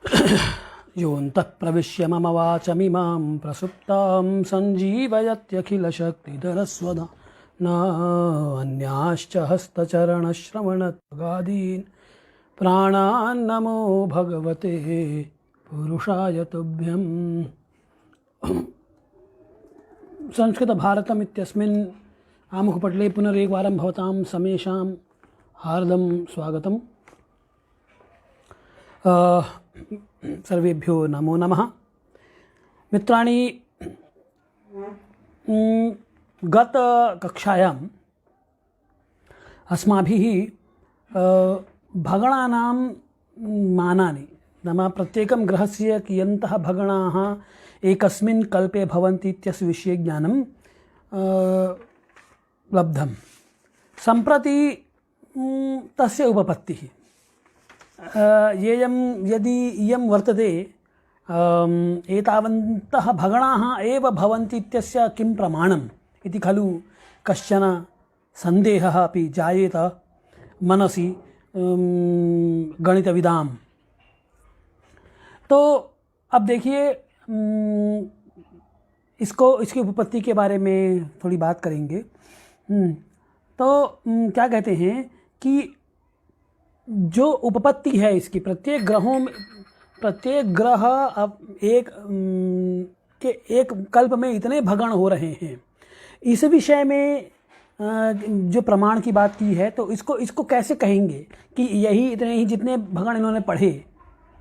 योऽन्तः प्रविश्य मम वाचमिमां प्रसुप्तां सञ्जीवयत्यखिलशक्तिधरस्वदा नान्याश्च हस्तचरणश्रवणत्वगादीन् प्राणान्नमो भगवते पुरुषाय तुभ्यम्। संस्कृतभारतम् इत्यस्मिन् आमुखपटले पुनरेकवारं भवतां समेषां हार्दं स्वागतम्। सर्वेभ्यो नमो नमः। मित्राणि, गत कक्षायाम् अस्माभिः भगणानां मानानि नाम प्रत्येकं ग्रहस्य कियन्तः भगणाः एकस्मिन् कल्पे भवन्ति इत्यस्य विषये ज्ञानं लब्धं। सम्प्रति तस्य उपपत्तिः यदि इयं वर्तते एतावन्तः भगणाः एव भवन्ति इत्यस्य किं प्रमाणम् इति खलु कश्चन सन्देहः अपि जायेत मनसि गणितविदाम्। तो अब देखिए, इसकी उपपत्ति के बारे में थोड़ी बात करेंगे। तो क्या कहते हैं कि जो उपपत्ति है इसकी, प्रत्येक ग्रह अब एक कल्प में इतने भगण हो रहे हैं, इस विषय में जो प्रमाण की बात की है, तो इसको कैसे कहेंगे कि यही इतने ही जितने भगण इन्होंने पढ़े,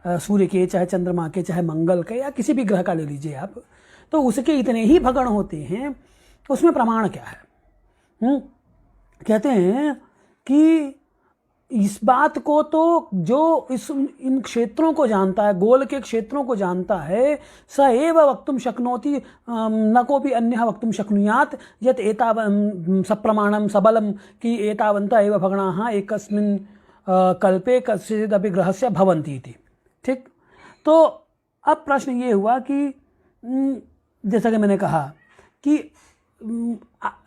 सूर्य के, चाहे चंद्रमा के, चाहे मंगल के, या किसी भी ग्रह का ले लीजिए आप, तो उसके इतने ही भगण होते हैं, उसमें प्रमाण क्या है? कहते हैं कि इस बात को तो जो इन क्षेत्रों को जानता है, गोल के क्षेत्रों को जानता है, स एव वक्तुं शक्नोति न कोऽपि अन्यः वक्तुं शक्नुयात् यत् सप्रमाणं सबलं कि एतावन्तः एव भगणाः एकस्मिन् कल्पे कस्यचिदपि ग्रहस्य भवन्ति इति। ठीक। तो अब प्रश्न ये हुआ कि जैसा कि मैंने कहा कि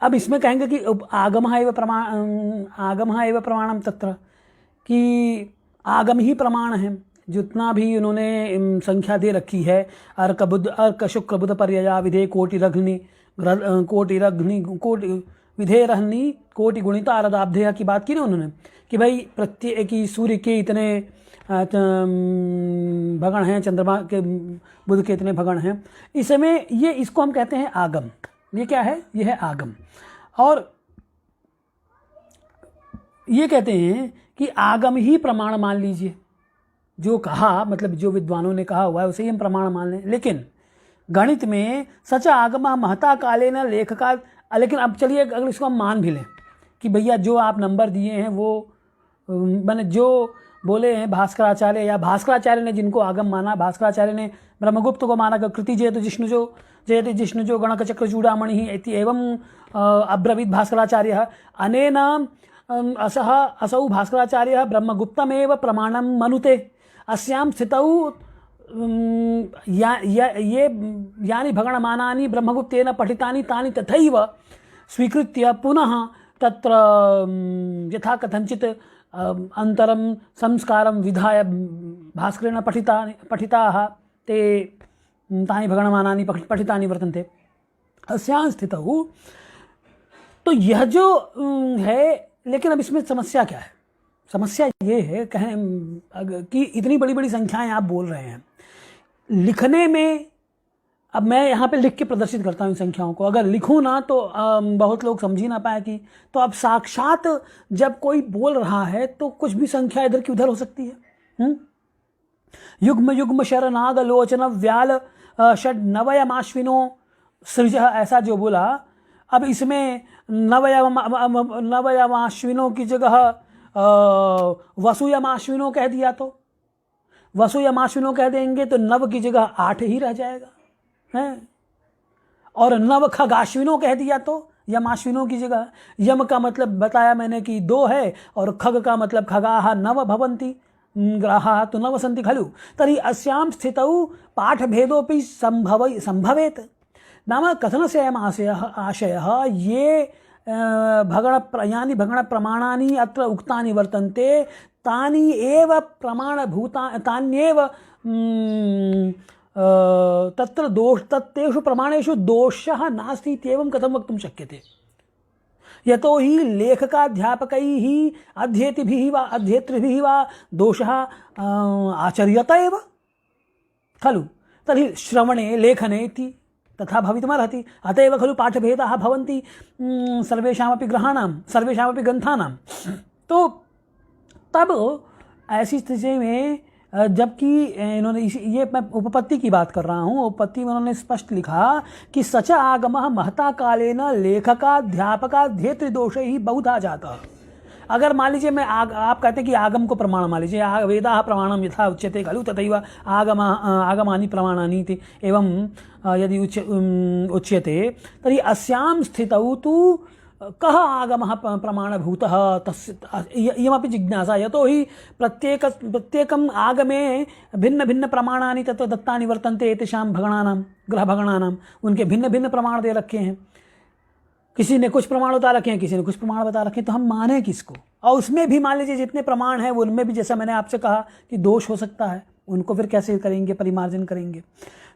अब इसमें कहेंगे कि आगमः एव प्रमाणं तत्र, कि आगम ही प्रमाण है। जितना भी उन्होंने संख्या दे रखी है, अर्क शुक्र बुध पर्यया विधे कोटि विधे रहनी कोटि गुणिता आरदाब्धेय की बात की ना उन्होंने, कि भाई प्रत्येक की सूर्य के इतने भगण हैं, चंद्रमा के, बुध के इतने भगण हैं। इसमें इसको हम कहते हैं आगम। ये क्या है? ये है आगम। और ये कहते हैं कि आगम ही प्रमाण मान लीजिए। जो कहा, मतलब जो विद्वानों ने कहा हुआ है उसे ही हम प्रमाण मान लें। लेकिन गणित में सच आगम महता काले न लेखका, लेकिन अब चलिए अगर इसको हम मान भी लें कि भैया जो आप नंबर दिए हैं वो मैंने जो बोले हैं भास्कराचार्य, या भास्कराचार्य ने जिनको आगम माना, भास्कराचार्य ने ब्रह्मगुप्त को माना, कृति जयतु जिष्णुजो गणक चक्र चूड़ामणि इति एवं अब्रवीत भास्कराचार्य अनेन असौ भास्कराचार्यः ब्रह्मगुप्तमेव प्रमाणं मनुते अस्यां स्थितौ यानि भगणमानानि ब्रह्मगुप्तेन पठितानि तानि तथैव स्वीकृत्य पुनः तत्र यथा कथञ्चित् अन्तरं संस्कारं विधाय भास्करेण पठिताः ते तानि भगणमानानि पठितानि वर्तन्ते अस्यां स्थितौ। तो यह जो है, लेकिन अब इसमें समस्या क्या है? समस्या ये है कि इतनी बड़ी बड़ी संख्याएं आप बोल रहे हैं, लिखने में, अब मैं यहाँ पे लिख के प्रदर्शित करता हूँ इन संख्याओं को, अगर लिखूँ ना तो बहुत लोग समझ ही ना पाए कि, तो अब साक्षात जब कोई बोल रहा है तो कुछ भी संख्या इधर की उधर हो सकती है। युग्म युग्म शरनाग लोचन व्याल षड नवयमाश्विनो सृज, ऐसा जो बोला, अब इसमें नवयमाश्विनों की जगह वसुयमाश्विनों कह दिया तो वसुयमाश्विनों कह देंगे तो नव की जगह 8 ही रह जाएगा है। और नव खगाश्विनों कह दिया तो यमाश्विनों की जगह, यम का मतलब बताया मैंने कि 2 है, और खग का मतलब खगाः नव भवन्ति ग्रहाः तु नव सन्ति खलु। तर्हि अस्यां स्थितौ पाठभेदोऽपि संभवेत्। नाम कथनस्य अयम् आशयः, ये यानि भगण प्रमाणानि अत्र उक्तानि वर्तन्ते तानि एव प्रमाणभूता तान्येव तत्र तत्तेषु प्रमाणेषु दोषः नास्ति इत्येवं कथं वक्तुं शक्यते। यतो हि लेखकाध्यापकैः अध्येतृभिः वा दोषः आचर्यत एव खलु। तर्हि श्रवणे लेखने इति तथा भवितुमर्हति। अत एव खलु पाठभेदाः भवन्ति सर्वेषामपि ग्रन्थानां। तो तब ऐसी स्थिति में जबकि इन्होंने ये मैं उपपत्ति की बात कर रहा हूँ, उपपत्ति में उन्होंने स्पष्ट लिखा कि सच आगमः महता कालेन लेखकाध्यापकाध्येतृदोषैः बहुधा जातः। अगर मान लीजिए आप कहते हैं कि आगम को प्रमाण मान लीजिए, वेदाः प्रमाणं यथा उच्यते खलु तथैव आगमानि प्रमाणानि इति एवं यदि उच्यते तर्हि अस्यां स्थितौ तु कः आगमः प्रमाणभूतः इयमपि जिज्ञासा। यतो हि प्रत्येकम् आगमे भिन्न भिन्न प्रमाणानि तत्र दत्तानि वर्तन्ते एतेषां भगणानां ग्रहभगणानाम्, उनके भिन्न भिन्न प्रमाण दे रखे हैं। किसी ने कुछ प्रमाण बता रखे हैं, किसी ने कुछ प्रमाण बता रखे हैं, तो हम माने किसको। और उसमें भी मान लीजिए जितने प्रमाण हैं उनमें भी जैसा मैंने आपसे कहा कि दोष हो सकता है, उनको फिर कैसे करेंगे, परिमार्जन करेंगे।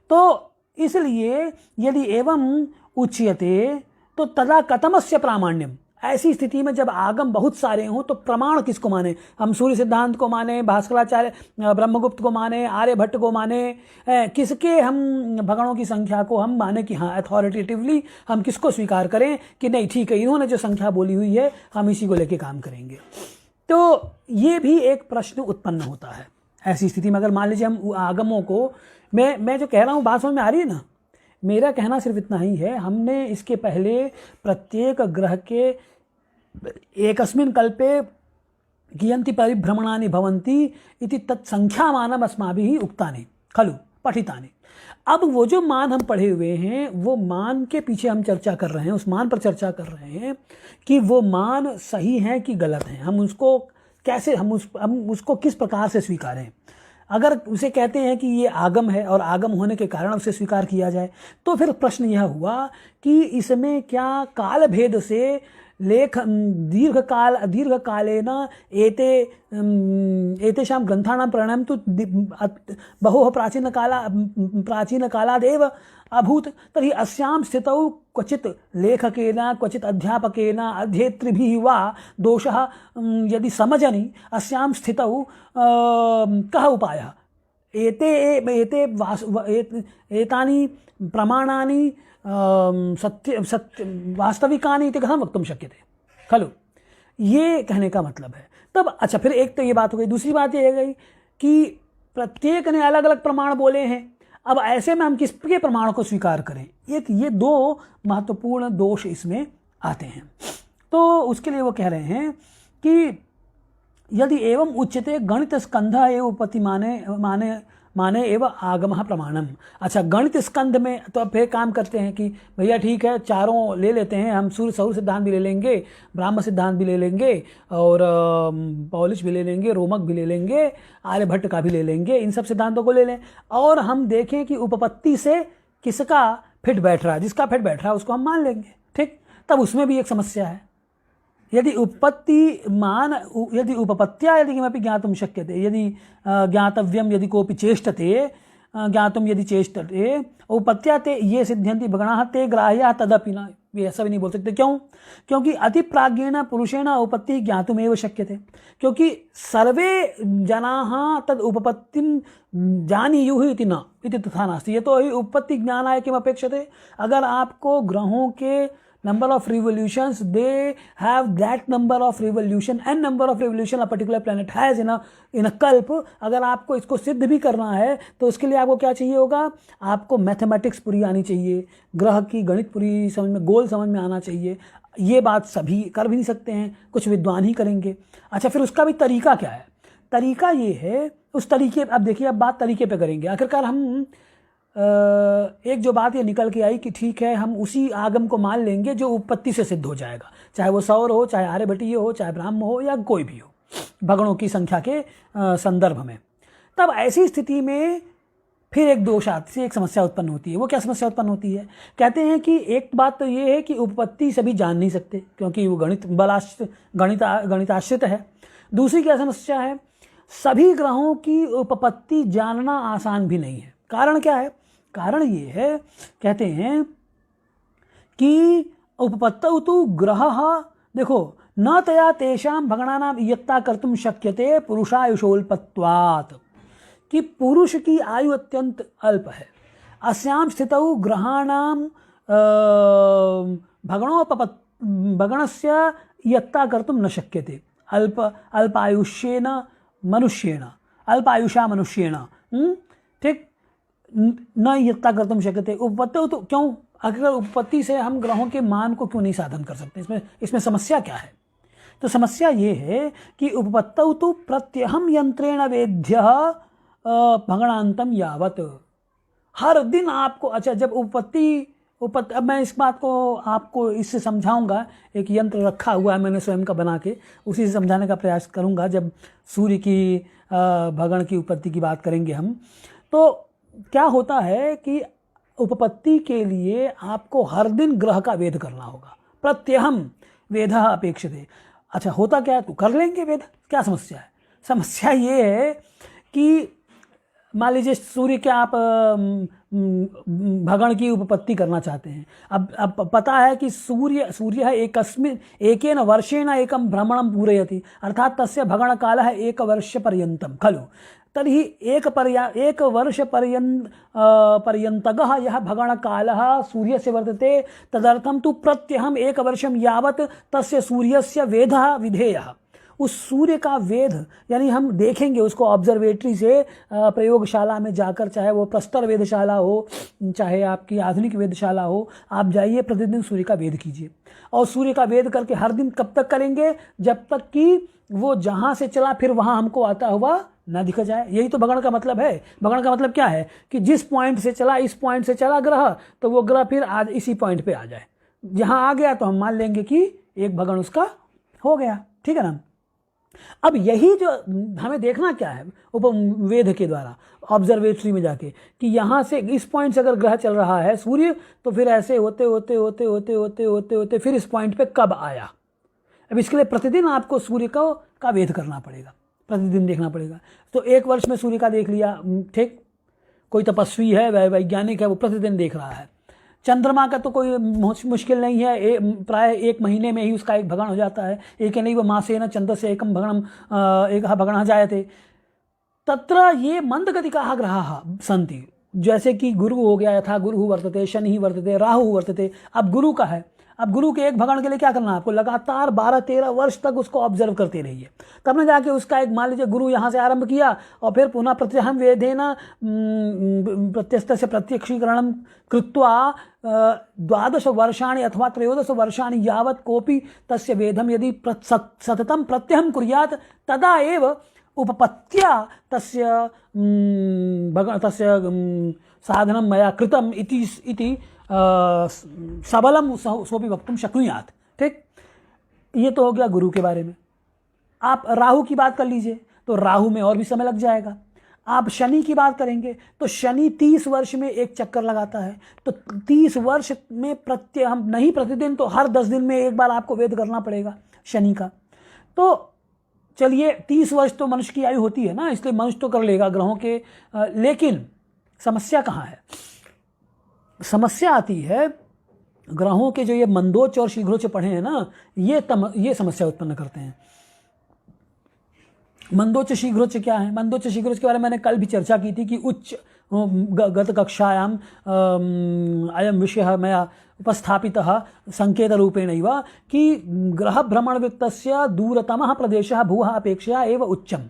तो इसलिए यदि एवं उच्यते तो तदा कथमस्य प्रामाण्यम। ऐसी स्थिति में जब आगम बहुत सारे हों तो प्रमाण किसको माने। हम सूर्य सिद्धांत को माने, भास्कराचार्य ब्रह्मगुप्त को माने, आर्यभट्ट को माने, किसके हम भगणों की संख्या को हम माने कि हाँ अथॉरिटेटिवली हम किसको स्वीकार करें कि नहीं ठीक है इन्होंने जो संख्या बोली हुई है हम इसी को लेके काम करेंगे। तो ये भी एक प्रश्न उत्पन्न होता है ऐसी स्थिति में। अगर मान लीजिए हम आगमों को, मैं जो कह रहा हूँ बात समझ में आ रही है ना। मेरा कहना सिर्फ इतना ही है, हमने इसके पहले प्रत्येक ग्रह के एकस्मिन् कल्पे कियन्ति परिभ्रमणानि भवन्ति इति तत्संख्यामानम् अस्माभिः उक्तानि खलु पठितानि। अब वो जो मान हम पढ़े हुए हैं वो मान के पीछे हम चर्चा कर रहे हैं, उस मान पर चर्चा कर रहे हैं कि वो मान सही हैं कि गलत हैं। हम उसको कैसे हम उसको किस प्रकार से स्वीकारें। अगर उसे कहते हैं कि ये आगम है और आगम होने के कारण उसे स्वीकार किया जाए तो फिर प्रश्न यह हुआ कि इसमें क्या काल भेद से दीर्घकालेन एतेषां ग्रन्थानां प्रणयनं तु बहोः प्राचीनकालादेव अभूत्। तर्हि अस्यां स्थितौ क्वचित् लेखकेन क्वचित् अध्यापकेन अध्येतृभिः वा दोषः यदि समजनि अस्यां स्थितौ कः उपायः। एतानि प्रमाणानि सत्य वास्तविकानि इति कथं वक्तुं शक्यते खलु। ये कहने का मतलब है। तब अच्छा फिर एक तो ये बात हो गई। दूसरी बात ये गई कि प्रत्येक ने अलग अलग प्रमाण बोले हैं। अब ऐसे में हम किसके प्रमाण को स्वीकार करें। ये दो महत्वपूर्ण दोष इसमें आते हैं। तो उसके लिए वो कह रहे हैं कि यदि एवं उच्यते गणित स्कंध एव उपपत्ति माने एवं आगमः प्रमाणम। अच्छा गणित स्कंध में तो फिर काम करते हैं कि भैया ठीक है चारों ले लेते हैं हम, सौर सिद्धांत भी ले लेंगे, ब्राह्म सिद्धांत भी ले लेंगे और पौलिश भी ले लेंगे, रोमक भी ले लेंगे, आर्यभट्ट का भी ले लेंगे, इन सब सिद्धांतों को ले लें और हम देखें कि उपपत्ति से किसका फिट बैठ रहा है। जिसका फिट बैठ रहा है उसको हम मान लेंगे। ठीक, तब उसमें भी एक समस्या है। यदि उपपत्त्या यदि किमपि ज्ञातुं शक्यते, यदि ज्ञातव्यं यदि कोऽपि चेष्टते ज्ञातुं यदि चेष्टते उपपत्त्या ते ये सिद्ध्यन्ति भगणाः ते ग्राह्याः तदपि न। ऐसा भी नहीं बोल सकते। क्यों? क्योंकि अतिप्राज्ञेन पुरुषेण उपपत्तिः ज्ञातुमेव शक्यते। क्योंकि सर्वे जनाः तद् उपपत्तिं जानीयुः इति न इति तथा नास्ति। यतो हि उपपत्ति ज्ञानाय किम् अपेक्षते। अगर आपको ग्रहों के number of revolutions, they have that number of revolution and number of revolution a particular planet has in a कल्प। अगर आपको इसको सिद्ध भी करना है तो उसके लिए आपको क्या चाहिए होगा, आपको मैथमेटिक्स पूरी आनी चाहिए, ग्रह की गणित पूरी समझ में, गोल समझ में आना चाहिए। ये बात सभी कर भी नहीं सकते हैं, कुछ विद्वान ही करेंगे। अच्छा फिर उसका भी तरीका क्या है। तरीका ये है, उस तरीके, अब देखिए अब बात तरीके पे करेंगे। आखिरकार हम एक जो बात ये निकल के आई कि ठीक है हम उसी आगम को मान लेंगे जो उपपत्ति से सिद्ध हो जाएगा, चाहे वो सौर हो, चाहे आर्यभट्टीय हो, चाहे ब्राह्म हो या कोई भी हो, भगणों की संख्या के संदर्भ में। तब ऐसी स्थिति में फिर एक दोष आती से एक समस्या उत्पन्न होती है। वो क्या समस्या उत्पन्न होती है? कहते हैं कि एक बात तो ये है कि उपपत्ति सभी जान नहीं सकते क्योंकि वो गणिताश्रित है। दूसरी क्या समस्या है? सभी ग्रहों की उपपत्ति जानना आसान भी नहीं है। कारण क्या है? कारण ये है, कहते हैं कि उपपत्तौ तु ग्रहः, देखो, न तया तेषां भगणानां इयत्ता कर्तुं शक्यते पुरुषायुषोल्पत्वात्, कि पुरुष की आयु अत्यंत अल्प है। अस्यां स्थितौ ग्रहाणां भगणस्य इयत्ता कर्तुं न शक्यते अल्पायुष्येन मनुष्येण, अल्पायुषा मनुष्येण, ठीक, न इयत्ता कर्तुं शक्यते। उपपत्तौ तो क्यों, अगर उपपत्ति से हम ग्रहों के मान को क्यों नहीं साधन कर सकते? इसमें समस्या क्या है? तो समस्या ये है कि उपपत्तौ तो प्रत्यहम यंत्रेण वेद्यः भगणांतम यावत, हर दिन आपको, अच्छा, जब अब मैं इस बात को आपको इससे समझाऊंगा। एक यंत्र रखा हुआ है मैंने स्वयं का बना के, उसी से समझाने का प्रयास करूंगा जब सूर्य की भगण की उपपत्ति की बात करेंगे हम। तो क्या होता है कि उपपत्ति के लिए आपको हर दिन ग्रह का वेद करना होगा। प्रत्यहम वेदः अपेक्षते। अच्छा, होता क्या है? तो कर लेंगे वेद, क्या समस्या है? समस्या ये है कि मान लीजिए सूर्य के आप भगण की उपपत्ति करना चाहते हैं। अब पता है कि सूर्य एकेन वर्षेण एकं भ्रमणं पूरयति, अर्थात तस्य भगण कालः एक वर्ष पर्यन्तं खलु। तर्हि एक वर्ष पर्यन्तगः यः भगणकालः सूर्यस्य वर्तते, तदर्थं तु प्रत्यहम् एक वर्षं यावत् तस्य सूर्यस्य वेदः विधेयः। उस सूर्य का वेद, यानी हम देखेंगे उसको ऑब्जर्वेटरी से, प्रयोगशाला में जाकर, चाहे वो प्रस्तर वेदशाला हो, चाहे आपकी आधुनिक वेदशाला हो, आप जाइए प्रतिदिन सूर्य का वेद कीजिए। और सूर्य का वेद करके हर दिन कब तक करेंगे? जब तक कि वो जहाँ से चला फिर वहाँ हमको आता हुआ ना दिखा जाए। यही तो भगण का मतलब है। भगण का मतलब क्या है? कि जिस पॉइंट से चला, इस पॉइंट से चला ग्रह, तो वो ग्रह फिर आज इसी पॉइंट पे आ जाए। जहाँ आ गया तो हम मान लेंगे कि एक भगण उसका हो गया, ठीक है ना। अब यही जो हमें देखना क्या है उपवेद के द्वारा, ऑब्जर्वेटरी में जाके, कि यहाँ से इस पॉइंट से अगर ग्रह चल रहा है सूर्य, तो फिर ऐसे होते होते होते होते होते होते होते फिर इस पॉइंट पे कब आया। अब इसके लिए प्रतिदिन आपको सूर्य का वेद करना पड़ेगा, प्रतिदिन देखना पड़ेगा। तो एक वर्ष में सूर्य का देख लिया, ठीक, कोई तपस्वी है, वैज्ञानिक है, वो प्रतिदिन देख रहा है। चंद्रमा का तो कोई मुश्किल नहीं है, प्राय एक महीने में ही उसका एक भगण हो जाता है। एक नहीं वो मासेन चंद्रस्य एकम भगणम एकः भगणः जायते। तत्र ये मंदगतिकाः ग्रहाः सन्ति, जैसे कि गुरु हो गया, यथा गुरु वर्तते, शनि वर्तते, राहु वर्तते। अब गुरु का है, अब गुरु के एक भगण के लिए क्या करना है आपको? लगातार 12-13 वर्ष तक उसको ऑब्जर्व करते रहिए, तब ना जाके उसका एक, मान लीजिए गुरु यहाँ से आरंभ किया और फिर पुनः प्रत्यहम वेदेन प्रत्यस्तस्य प्रत्यक्षीकरणं कृत्वा 12 वर्षाणि अथवा 13 वर्षाणि यावत् कोऽपि तस्य वेदं यदि सततं प्रत्यहं कुर्यात्, तदा एव उपपत्त्या तस्य साधनं मया कृतम् इति सबलम सोपि वक्तुम शक्नुयात्। ठीक, ये तो हो गया गुरु के बारे में। आप राहु की बात कर लीजिए तो राहु में और भी समय लग जाएगा। आप शनि की बात करेंगे तो शनि 30 वर्ष में एक चक्कर लगाता है, तो 30 वर्ष में हम नहीं प्रतिदिन तो हर 10 दिन में एक बार आपको वेद करना पड़ेगा शनि का। तो चलिए 30 वर्ष तो मनुष्य की आयु होती है ना, इसलिए मनुष्य तो कर लेगा ग्रहों के। लेकिन समस्या कहाँ है? समस्या आती है ग्रहों के जो ये मंदोच और शीघ्रोच पढ़े हैं ना, ये समस्या उत्पन्न करते हैं। मंदोच शीघ्रोच क्या है? मंदोच शीघ्रोच के बारे में मैंने कल भी चर्चा की थी कि उच्च गत कक्षायां अयम विषय मया उपस्थापितः संकेत रूपेण कि ग्रह भ्रमण वृत्तस्य दूरतमः प्रदेशः भूः अपेक्षया एव उच्चम,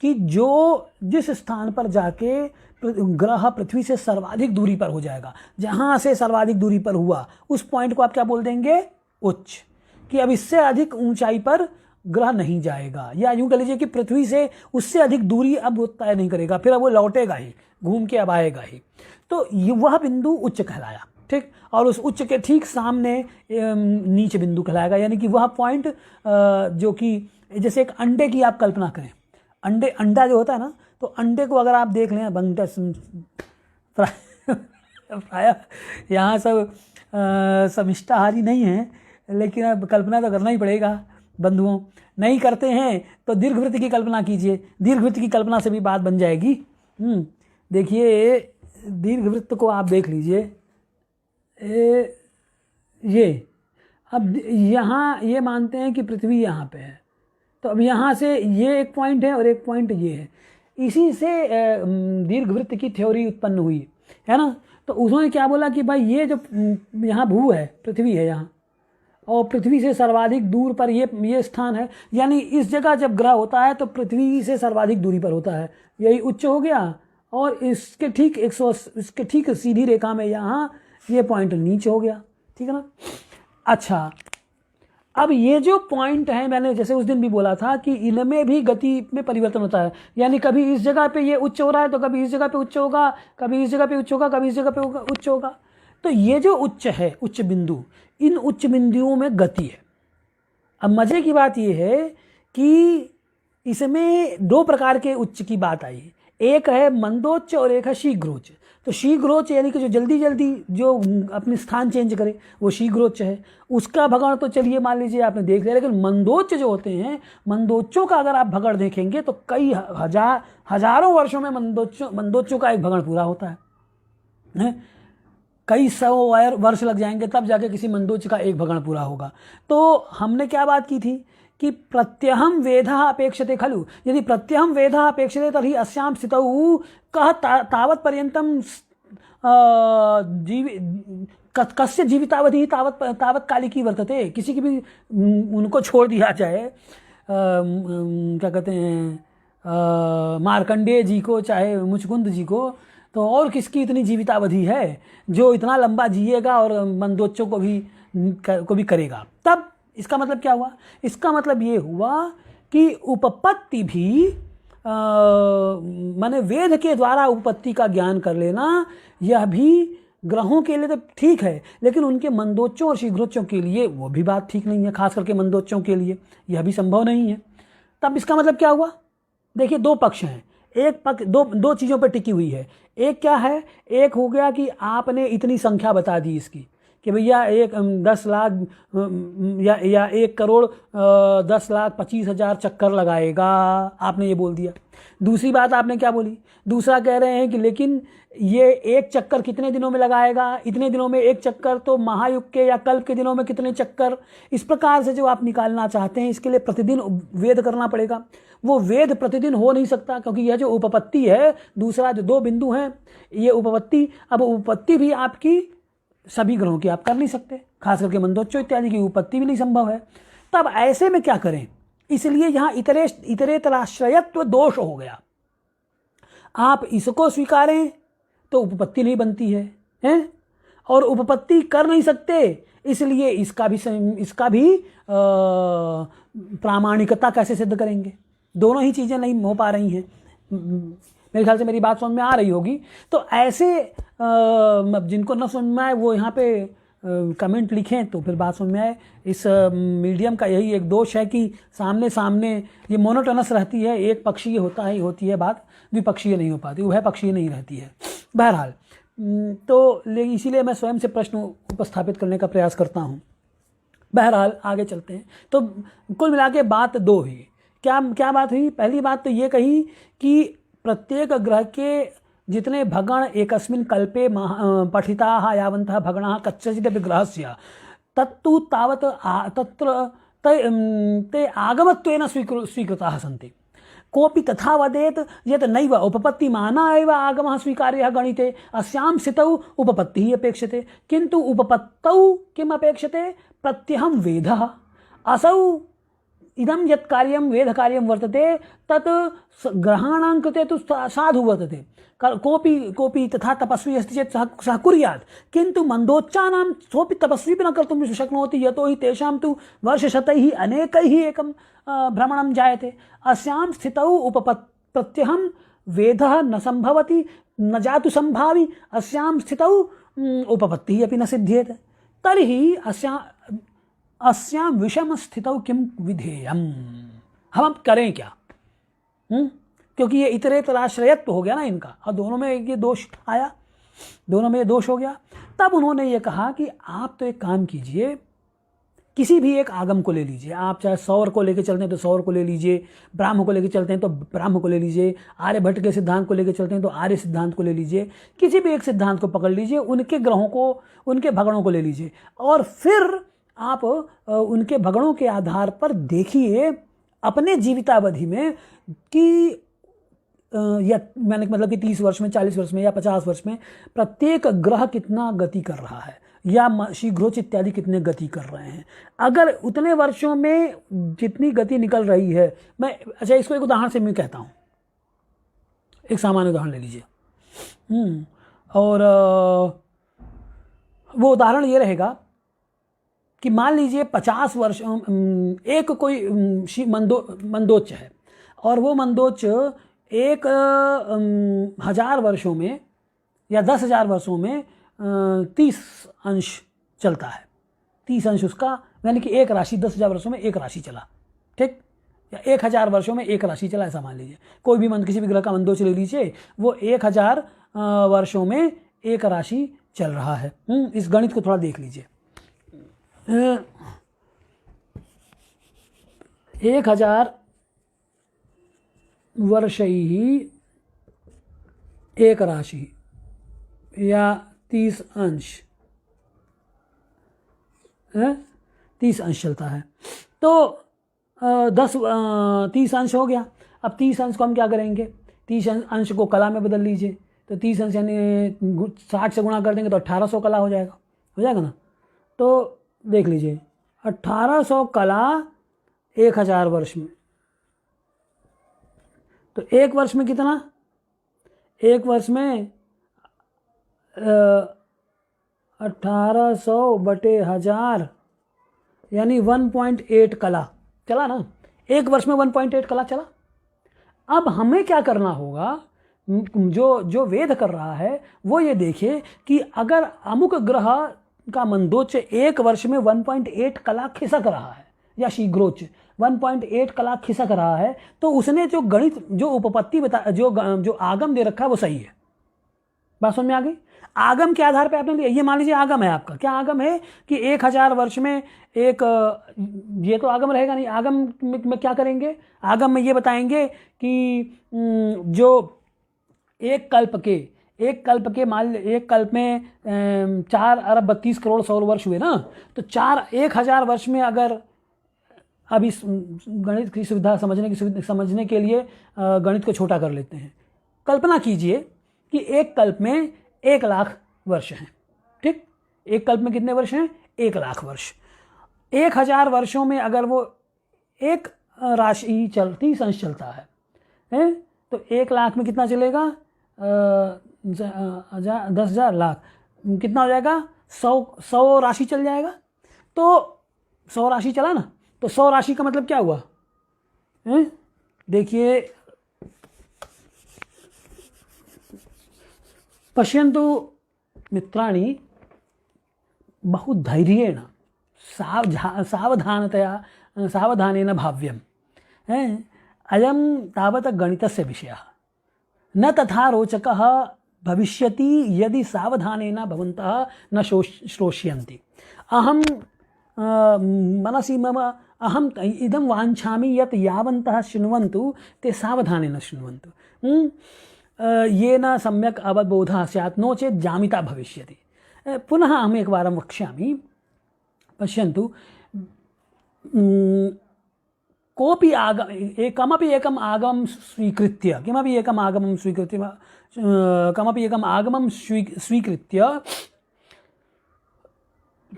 कि जो जिस स्थान पर जाके ग्रह पृथ्वी से सर्वाधिक दूरी पर हो जाएगा, जहां से सर्वाधिक दूरी पर हुआ उस पॉइंट को आप क्या बोल देंगे? उच्च, कि अब इससे अधिक ऊंचाई पर ग्रह नहीं जाएगा, या यूं कह लीजिए कि पृथ्वी से उससे अधिक दूरी अब वो तय नहीं करेगा, फिर अब वो लौटेगा ही, घूम के अब आएगा ही। तो वह बिंदु उच्च कहलाया, ठीक। और उस उच्च के ठीक सामने नीच बिंदु कहलाएगा, यानी कि वह पॉइंट जो कि जैसे एक अंडे की आप कल्पना करें। अंडा जो होता है ना, तो अंडे को अगर आप देख लें, प्राय यहाँ सब इष्टाहारी नहीं हैं, लेकिन अब कल्पना तो करना ही पड़ेगा बंधुओं। नहीं करते हैं तो दीर्घवृत्त की कल्पना कीजिए, दीर्घवृत्त की कल्पना से भी बात बन जाएगी। देखिए दीर्घवृत्त को आप देख लीजिए, ये अब यहाँ ये मानते हैं कि पृथ्वी यहाँ पे है, तो अब यहाँ से ये एक पॉइंट है और एक पॉइंट ये है, इसी से दीर्घवृत्त की थ्योरी उत्पन्न हुई है ना। तो उन्होंने क्या बोला कि भाई ये जो यहाँ भू है, पृथ्वी है यहाँ, और पृथ्वी से सर्वाधिक दूर पर ये स्थान है, यानी इस जगह जब ग्रह होता है तो पृथ्वी से सर्वाधिक दूरी पर होता है, यही उच्च हो गया। और इसके ठीक सीधी रेखा में यहाँ ये पॉइंट नीचे हो गया, ठीक है ना। अच्छा, अब ये जो पॉइंट है, मैंने जैसे उस दिन भी बोला था कि इनमें भी गति में परिवर्तन होता है, यानी कभी इस जगह पे ये उच्च हो रहा है तो कभी इस जगह पे उच्च होगा, कभी इस जगह पे उच्च होगा, कभी इस जगह पे उच्च होगा। तो ये जो उच्च है, उच्च बिंदु, इन उच्च बिंदुओं में गति है। अब मजे की बात ये है कि इसमें दो प्रकार के उच्च की बात आई, एक है मंदोच्च और एक है शीघ्रोच्च। तो शीघ्रोच्च यानी कि जो जल्दी जल्दी जो अपने स्थान चेंज करे वो शीघ्रोच्च है, उसका भगण तो चलिए मान लीजिए आपने देख लिया। लेकिन मंदोच्च जो होते हैं, मंदोच्चों का अगर आप भगण देखेंगे तो कई हजारों वर्षों में मंदोच्चों का एक भगण पूरा होता है। कई 100 वर्ष लग जाएंगे तब जाके किसी मंदोच्च का एक भगण पूरा होगा। तो हमने क्या बात की थी कि प्रत्यहम वेदः अपेक्षते खलु, यदि प्रत्यहम वेदः अपेक्षते तर्हि अस्यां स्थितौ कः तावत् पर्यन्तं कस्य जीवितावधि तावत् कालिकी वर्तते। किसी की भी उनको छोड़ दिया जाए, क्या कहते हैं, मार्कंडेय जी को चाहे मुचकुंद जी को, तो और किसकी इतनी जीवितावधि है जो इतना लंबा जिएगा और मंदोच्चों को भी करेगा। तब इसका मतलब क्या हुआ? इसका मतलब ये हुआ कि उपपत्ति भी माने वेद के द्वारा उपपत्ति का ज्ञान कर लेना, यह भी ग्रहों के लिए तो ठीक है, लेकिन उनके मंदोच्चों और शीघ्रोच्चों के लिए वो भी बात ठीक नहीं है, खास करके मंदोच्चों के लिए यह भी संभव नहीं है। तब इसका मतलब क्या हुआ? देखिए दो पक्ष हैं, एक पक्ष दो चीज़ों पर टिकी हुई है। एक क्या है? एक हो गया कि आपने इतनी संख्या बता दी इसकी कि भैया 10 लाख या 1 करोड़ 10,25,000 चक्कर लगाएगा, आपने ये बोल दिया। दूसरी बात आपने क्या बोली? दूसरा कह रहे हैं कि लेकिन ये एक चक्कर कितने दिनों में लगाएगा, इतने दिनों में एक चक्कर, तो महायुग के या कल्प के दिनों में कितने चक्कर। इस प्रकार से जो आप निकालना चाहते हैं, इसके लिए प्रतिदिन वेद करना पड़ेगा। वो वेद प्रतिदिन हो नहीं सकता, क्योंकि यह जो उपपत्ति है, दूसरा जो 2 बिंदु हैं, ये उपपत्ति, अब उपपत्ति भी आपकी सभी ग्रहों की आप कर नहीं सकते, खास करके मंदोच्चों इत्यादि की उपपत्ति भी नहीं संभव है। तब ऐसे में क्या करें? इसलिए यहाँ इतरेतराश्रयत्व दोष हो गया। आप इसको स्वीकारें तो उपपत्ति नहीं बनती है, हैं? और उपपत्ति कर नहीं सकते, इसलिए इसका भी प्रामाणिकता कैसे सिद्ध करेंगे? दोनों ही चीज़ें नहीं हो पा रही हैं। मेरे ख्याल से मेरी बात समझ में आ रही होगी। तो ऐसे जिनको न समझ में आए वो यहाँ पे कमेंट लिखें तो फिर बात समझ में आए। इस मीडियम का यही एक दोष है कि सामने ये मोनोटोनस रहती है, एक पक्षीय होती है बात, द्विपक्षीय नहीं हो पाती, उभय पक्षीय नहीं रहती है। बहरहाल तो इसीलिए मैं स्वयं से प्रश्न उपस्थापित करने का प्रयास करता हूँ। बहरहाल आगे चलते हैं। तो कुल मिला के बात 2 हुई। क्या बात हुई? पहली बात तो ये कही कि प्रत्येक ग्रह के जितने भगण एकस्मिन् कल्पे पठिताः यावन्तः भगणाः कस्यचिदपि ग्रहस्य तत्तु तावत् तत्र ते आगमत्वेन स्वीकृताः सन्ति। कोऽपि तथा वदेत् यत् नैव उपपत्तिमाना एव आगमः स्वीकार्यः गणिते, अस्यां स्थितौ उपपत्तिः अपेक्षते, किन्तु उपपत्तौ किम् अपेक्षते? प्रत्यहं वेदः। असौ इदं यत् कार्यं वेदकार्यं वर्तते तत् ग्रहाणां कृते तु साधु वर्तते। कोऽपि तथा तपस्वी अस्ति चेत् सः कुर्यात्, किन्तु मंदोच्चानां सोऽपि तपस्वी न कर्तुं शक्नोति, यतो हि तेषां तु वर्षशतैः अनेकैः एकं भ्रमणं जायते। अस्यां स्थितौ प्रत्यहं वेदः न संभवति, न जातु संभावी, अस्यां स्थितौ उपपत्तिः अपि न सिद्ध्येत। तर्हि अस्यां विषम स्थितौ किं विधेयम्? हम करें क्या? क्योंकि ये इतरेतराश्रयत्व हो गया ना इनका, और दोनों में ये दोष आया। दोनों में ये दोष हो गया। तब उन्होंने ये कहा कि आप तो एक काम कीजिए, किसी भी एक आगम को ले लीजिए, आप चाहे सौर को लेकर चलते हैं तो सौर को ले लीजिए, ब्राह्म को लेकर चलते हैं तो ब्राह्म को ले लीजिए, आर्यभट्ट के सिद्धांत को लेकर चलते हैं तो आर्य सिद्धांत को ले लीजिए, किसी भी एक सिद्धांत को पकड़ लीजिए, उनके ग्रहों को, उनके भगणों को ले लीजिए, और फिर आप उनके भगणों के आधार पर देखिए अपने जीवितावधि में कि या मैंने मतलब कि 30 वर्ष में, 40 वर्ष में या 50 वर्ष में प्रत्येक ग्रह कितना गति कर रहा है, या शीघ्रोच इत्यादि कितने गति कर रहे हैं। अगर उतने वर्षों में जितनी गति निकल रही है, मैं अच्छा इसको एक उदाहरण से मैं कहता हूँ, एक सामान्य उदाहरण ले लीजिए। और वो उदाहरण ये रहेगा कि मान लीजिए 50 वर्ष एक कोई मंदोच है, और वो मंदोच 1000 वर्षों में या 10,000 वर्षों में 30 अंश चलता है। 30 अंश उसका, यानी कि एक राशि 10,000 वर्षों में एक राशि चला, ठीक, या 1000 वर्षों में एक राशि चला, ऐसा मान लीजिए। कोई भी किसी भी ग्रह का मंदोच ले लीजिए, वो 1000 वर्षों में एक राशि चल रहा है। इस गणित को थोड़ा देख लीजिए। 1000 वर्ष ही एक राशि या 30 अंश 30 अंश चलता है, तो 30 अंश हो गया। अब 30 अंश को हम क्या करेंगे, 30 अंश को कला में बदल लीजिए, तो 30 अंश यानी 60 से गुणा कर देंगे तो 1800 कला हो जाएगा ना। तो देख लीजिए 1800 कला 1000 वर्ष में, तो एक वर्ष में कितना, एक वर्ष में 1800 बटे 1000 यानी 1.8 कला चला ना, एक वर्ष में 1.8 कला चला। अब हमें क्या करना होगा, जो वेद कर रहा है वो ये देखे कि अगर अमुक ग्रह का मंदोच एक वर्ष में 1.8 कला खिसक रहा है, या शीघ्रोच 1.8 कला खिसक रहा है, तो उसने जो गणित, जो उपपत्ति बता, जो आगम दे रखा है वो सही है। बात समझ में आ गई? आगम के आधार पे आपने लिया, ये मान लीजिए आगम है आपका, क्या आगम है कि 1000 वर्ष में एक, ये तो आगम रहेगा नहीं। आगम में क्या करेंगे, आगम में ये बताएंगे कि जो एक कल्प के मान, एक कल्प में 4 अरब 32 करोड़ सौर वर्ष हुए ना, तो 1000 वर्ष में अगर, अब इस गणित की सुविधा समझने के लिए गणित को छोटा कर लेते हैं। कल्पना कीजिए कि एक कल्प में 1 लाख वर्ष हैं, ठीक, एक कल्प में कितने वर्ष हैं, 1 लाख वर्ष। 1000 वर्षों में अगर वो एक राशि 30 अंश चलता है, तो 1 लाख में कितना चलेगा, 10,000 लाख कितना हो जाएगा, 100 राशि चल जाएगा। तो 100 राशि चला ना, तो 100 राशि का मतलब क्या हुआ, देखिए पश्यन्तु मित्राणि बहु धैर्येण सावधानेन भाव्यम, अयं तावत् गणितस्य विषयः, न तथा रोचकः भविष्यति यदि सावधानेन भवन्तः न श्रोष्यन्ति। अहं मनसि मम अहम इदं वाञ्छामि यत् यावन्तः शृण्वन्तु ते सावधानेन शृण्वन्तु, येन सम्यक् अवबोधः स्यात्, नो चेत् जामिता भविष्यति। पुनः अहम् एकवारं वक्ष्यामि, पश्यन्तु, कोऽपि कमपि एकम् आगमं स्वीकृत्य, कमपि एकम् आगमं स्वीकृत्य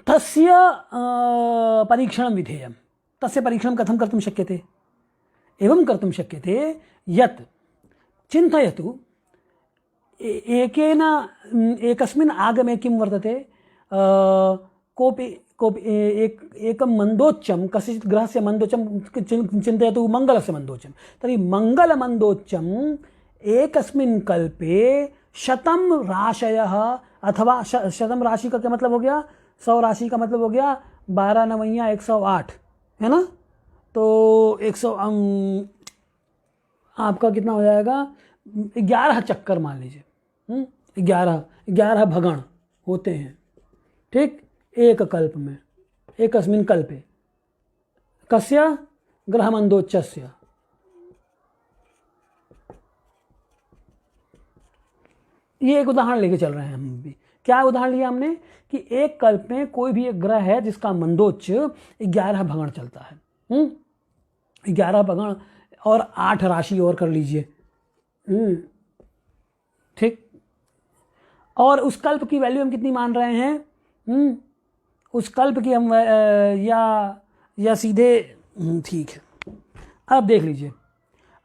तस्य परीक्षणं विधेयं। तस्य परीक्षणं कथं कर्तुं शक्यते, एवं कर्तुं शक्यते यत्, चिन्तयतु, एकस्मिन् आगमे किं वर्तते, कोऽपि एकं मन्दोच्चं, कस्यचित् ग्रहस्य मन्दोच्चं चिन्तयतु, मङ्गलस्य मन्दोच्चं, तर्हि मङ्गलमन्दोच्चं एकस्मिन् कल्पे 100 राशयः, अथवा 100 राशि का क्या मतलब हो गया, 100 राशि का मतलब हो गया 12 नवैया 108, है ना। तो 100 आपका कितना हो जाएगा, 11 चक्कर मान लीजिए, 11 भगण होते हैं, ठीक, एक कल्प में, एकस्मिन् कल्पे, कस्य, ग्रहमंदोच्चस्य। ये एक उदाहरण लेके चल रहे हैं हम भी। क्या उदाहरण लिया हमने कि एक कल्प में कोई भी एक ग्रह है जिसका मंदोच्च 11 भगण चलता है। 11 भगण और 8 राशि और कर लीजिए, ठीक। और उस कल्प की वैल्यू हम कितनी मान रहे हैं? उस कल्प की हम या सीधे, ठीक है। अब देख लीजिए,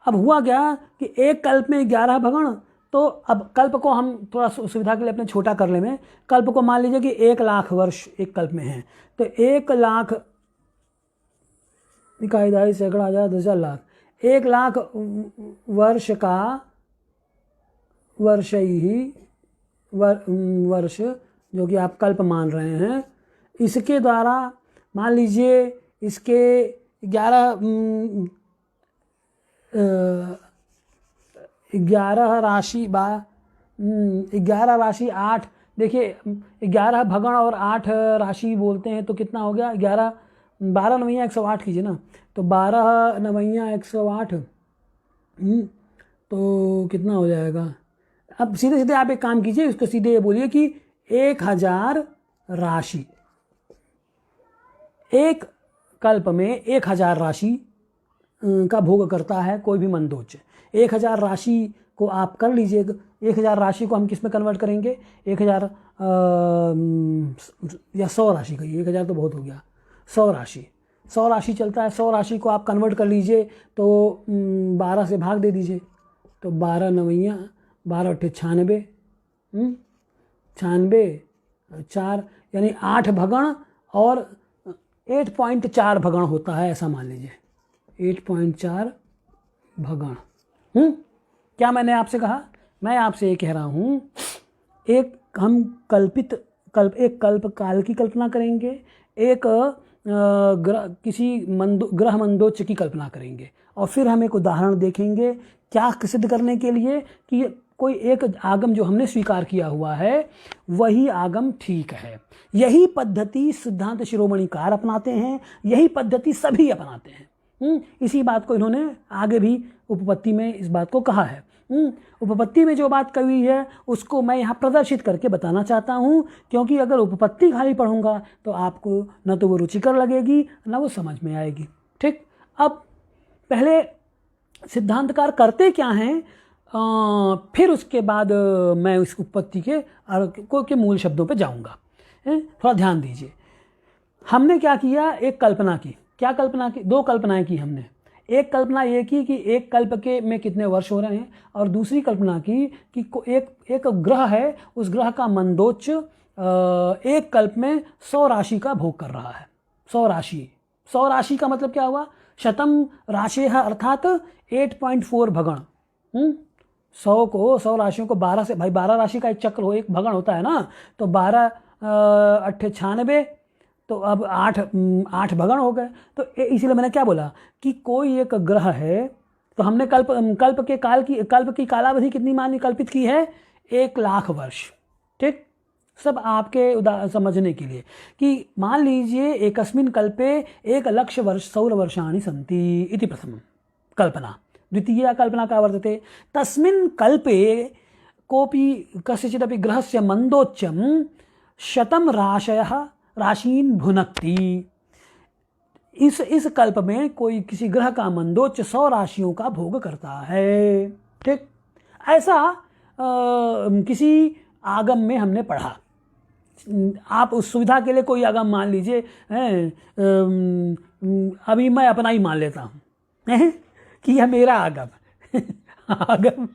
अब हुआ क्या कि एक कल्प में 11 भगण, तो अब कल्प को हम थोड़ा सुविधा के लिए अपने छोटा कर ले में, कल्प को मान लीजिए कि 1,00,000 वर्ष एक कल्प में है, तो 1,00,000 इकाई, दहाई, सैकड़ा, हजार, 10,000, लाख, 1,00,000 वर्ष का वर्ष जो कि आप कल्प मान रहे हैं, इसके द्वारा मान लीजिए इसके 11 राशि 8, देखिए 11 भगण और 8 राशि बोलते हैं तो कितना हो गया? 12 नवैया 108 कीजिए ना, तो 12 नवैया 108, तो कितना हो जाएगा? अब सीधे सीधे आप एक काम कीजिए, उसको सीधे ये बोलिए कि 1000 राशि, एक कल्प में 1000 राशि का भोग करता है कोई भी मंदोच्च। 1000 राशि को आप कर लीजिए, 1000 राशि को हम किस में कन्वर्ट करेंगे? 1000 या 100 राशि का, 1000 तो बहुत हो गया, 100 राशि चलता है। 100 राशि को आप कन्वर्ट कर लीजिए तो 12 से भाग दे दीजिए, तो 12 नवैया 12 अट्ठे 96, 96 4, यानी 8 भगण और 8.4 भगण होता है, ऐसा मान लीजिए 8.4 भगण। क्या मैंने आपसे कहा? मैं आपसे ये कह रहा हूँ, एक हम एक कल्प काल की कल्पना करेंगे, एक किसी ग्रह मंदोच्च की कल्पना करेंगे, और फिर हम एक उदाहरण देखेंगे क्या सिद्ध करने के लिए कि कोई एक आगम जो हमने स्वीकार किया हुआ है वही आगम ठीक है। यही पद्धति सिद्धांत शिरोमणिकार अपनाते हैं, यही पद्धति सभी अपनाते हैं। इसी बात को इन्होंने आगे भी उपपत्ति में इस बात को कहा है। उपपत्ति में जो बात कही है उसको मैं यहाँ प्रदर्शित करके बताना चाहता हूँ, क्योंकि अगर उपपत्ति खाली पढ़ूंगा तो आपको न तो वो रुचिकर लगेगी न वो समझ में आएगी, ठीक। अब पहले सिद्धांतकार करते क्या हैं, फिर उसके बाद मैं इस उपपत्ति के मूल शब्दों पे जाऊंगा। थोड़ा ध्यान दीजिए। हमने क्या किया? एक कल्पना की। क्या कल्पना की? 2 कल्पनाएं की हमने। एक कल्पना ये की कि एक कल्प के में कितने वर्ष हो रहे हैं, और दूसरी कल्पना की कि एक ग्रह है, उस ग्रह का मंदोच्च एक कल्प में 100 राशि का भोग कर रहा है। 100 राशि का मतलब क्या हुआ? शतम राशेः अर्थात 8.4 भगण। 100 राशियों को 12 से, भाई 12 राशि का एक चक्र हो, एक भगण होता है ना, तो 12 अट्ठे 96, तो अब 8 भगण हो गए। तो इसीलिए मैंने क्या बोला कि कोई एक ग्रह है, तो हमने कल्प की कालावधि कितनी मानी, कल्पित की है? 1,00,000 वर्ष, ठीक। सब आपके समझने के लिए कि मान लीजिए एकस्मिन् कल्पे 1,00,000 वर्ष सौरवर्षाणि सन्ति इति प्रथमं कल्पना। द्वितीया कल्पना का वर्तते तस्मिन् कल्पे कोऽपि कस्यचिदपि ग्रहस्य मंदोच्चं 100 राशीन् भुनक्ति। इस कल्प में कोई किसी ग्रह का मंदोच्च 100 राशियों का भोग करता है, ठीक। ऐसा किसी आगम में हमने पढ़ा। आप उस सुविधा के लिए कोई आगम मान लीजिए, अभी मैं अपना ही मान लेता हूँ कि यह मेरा आगम आगम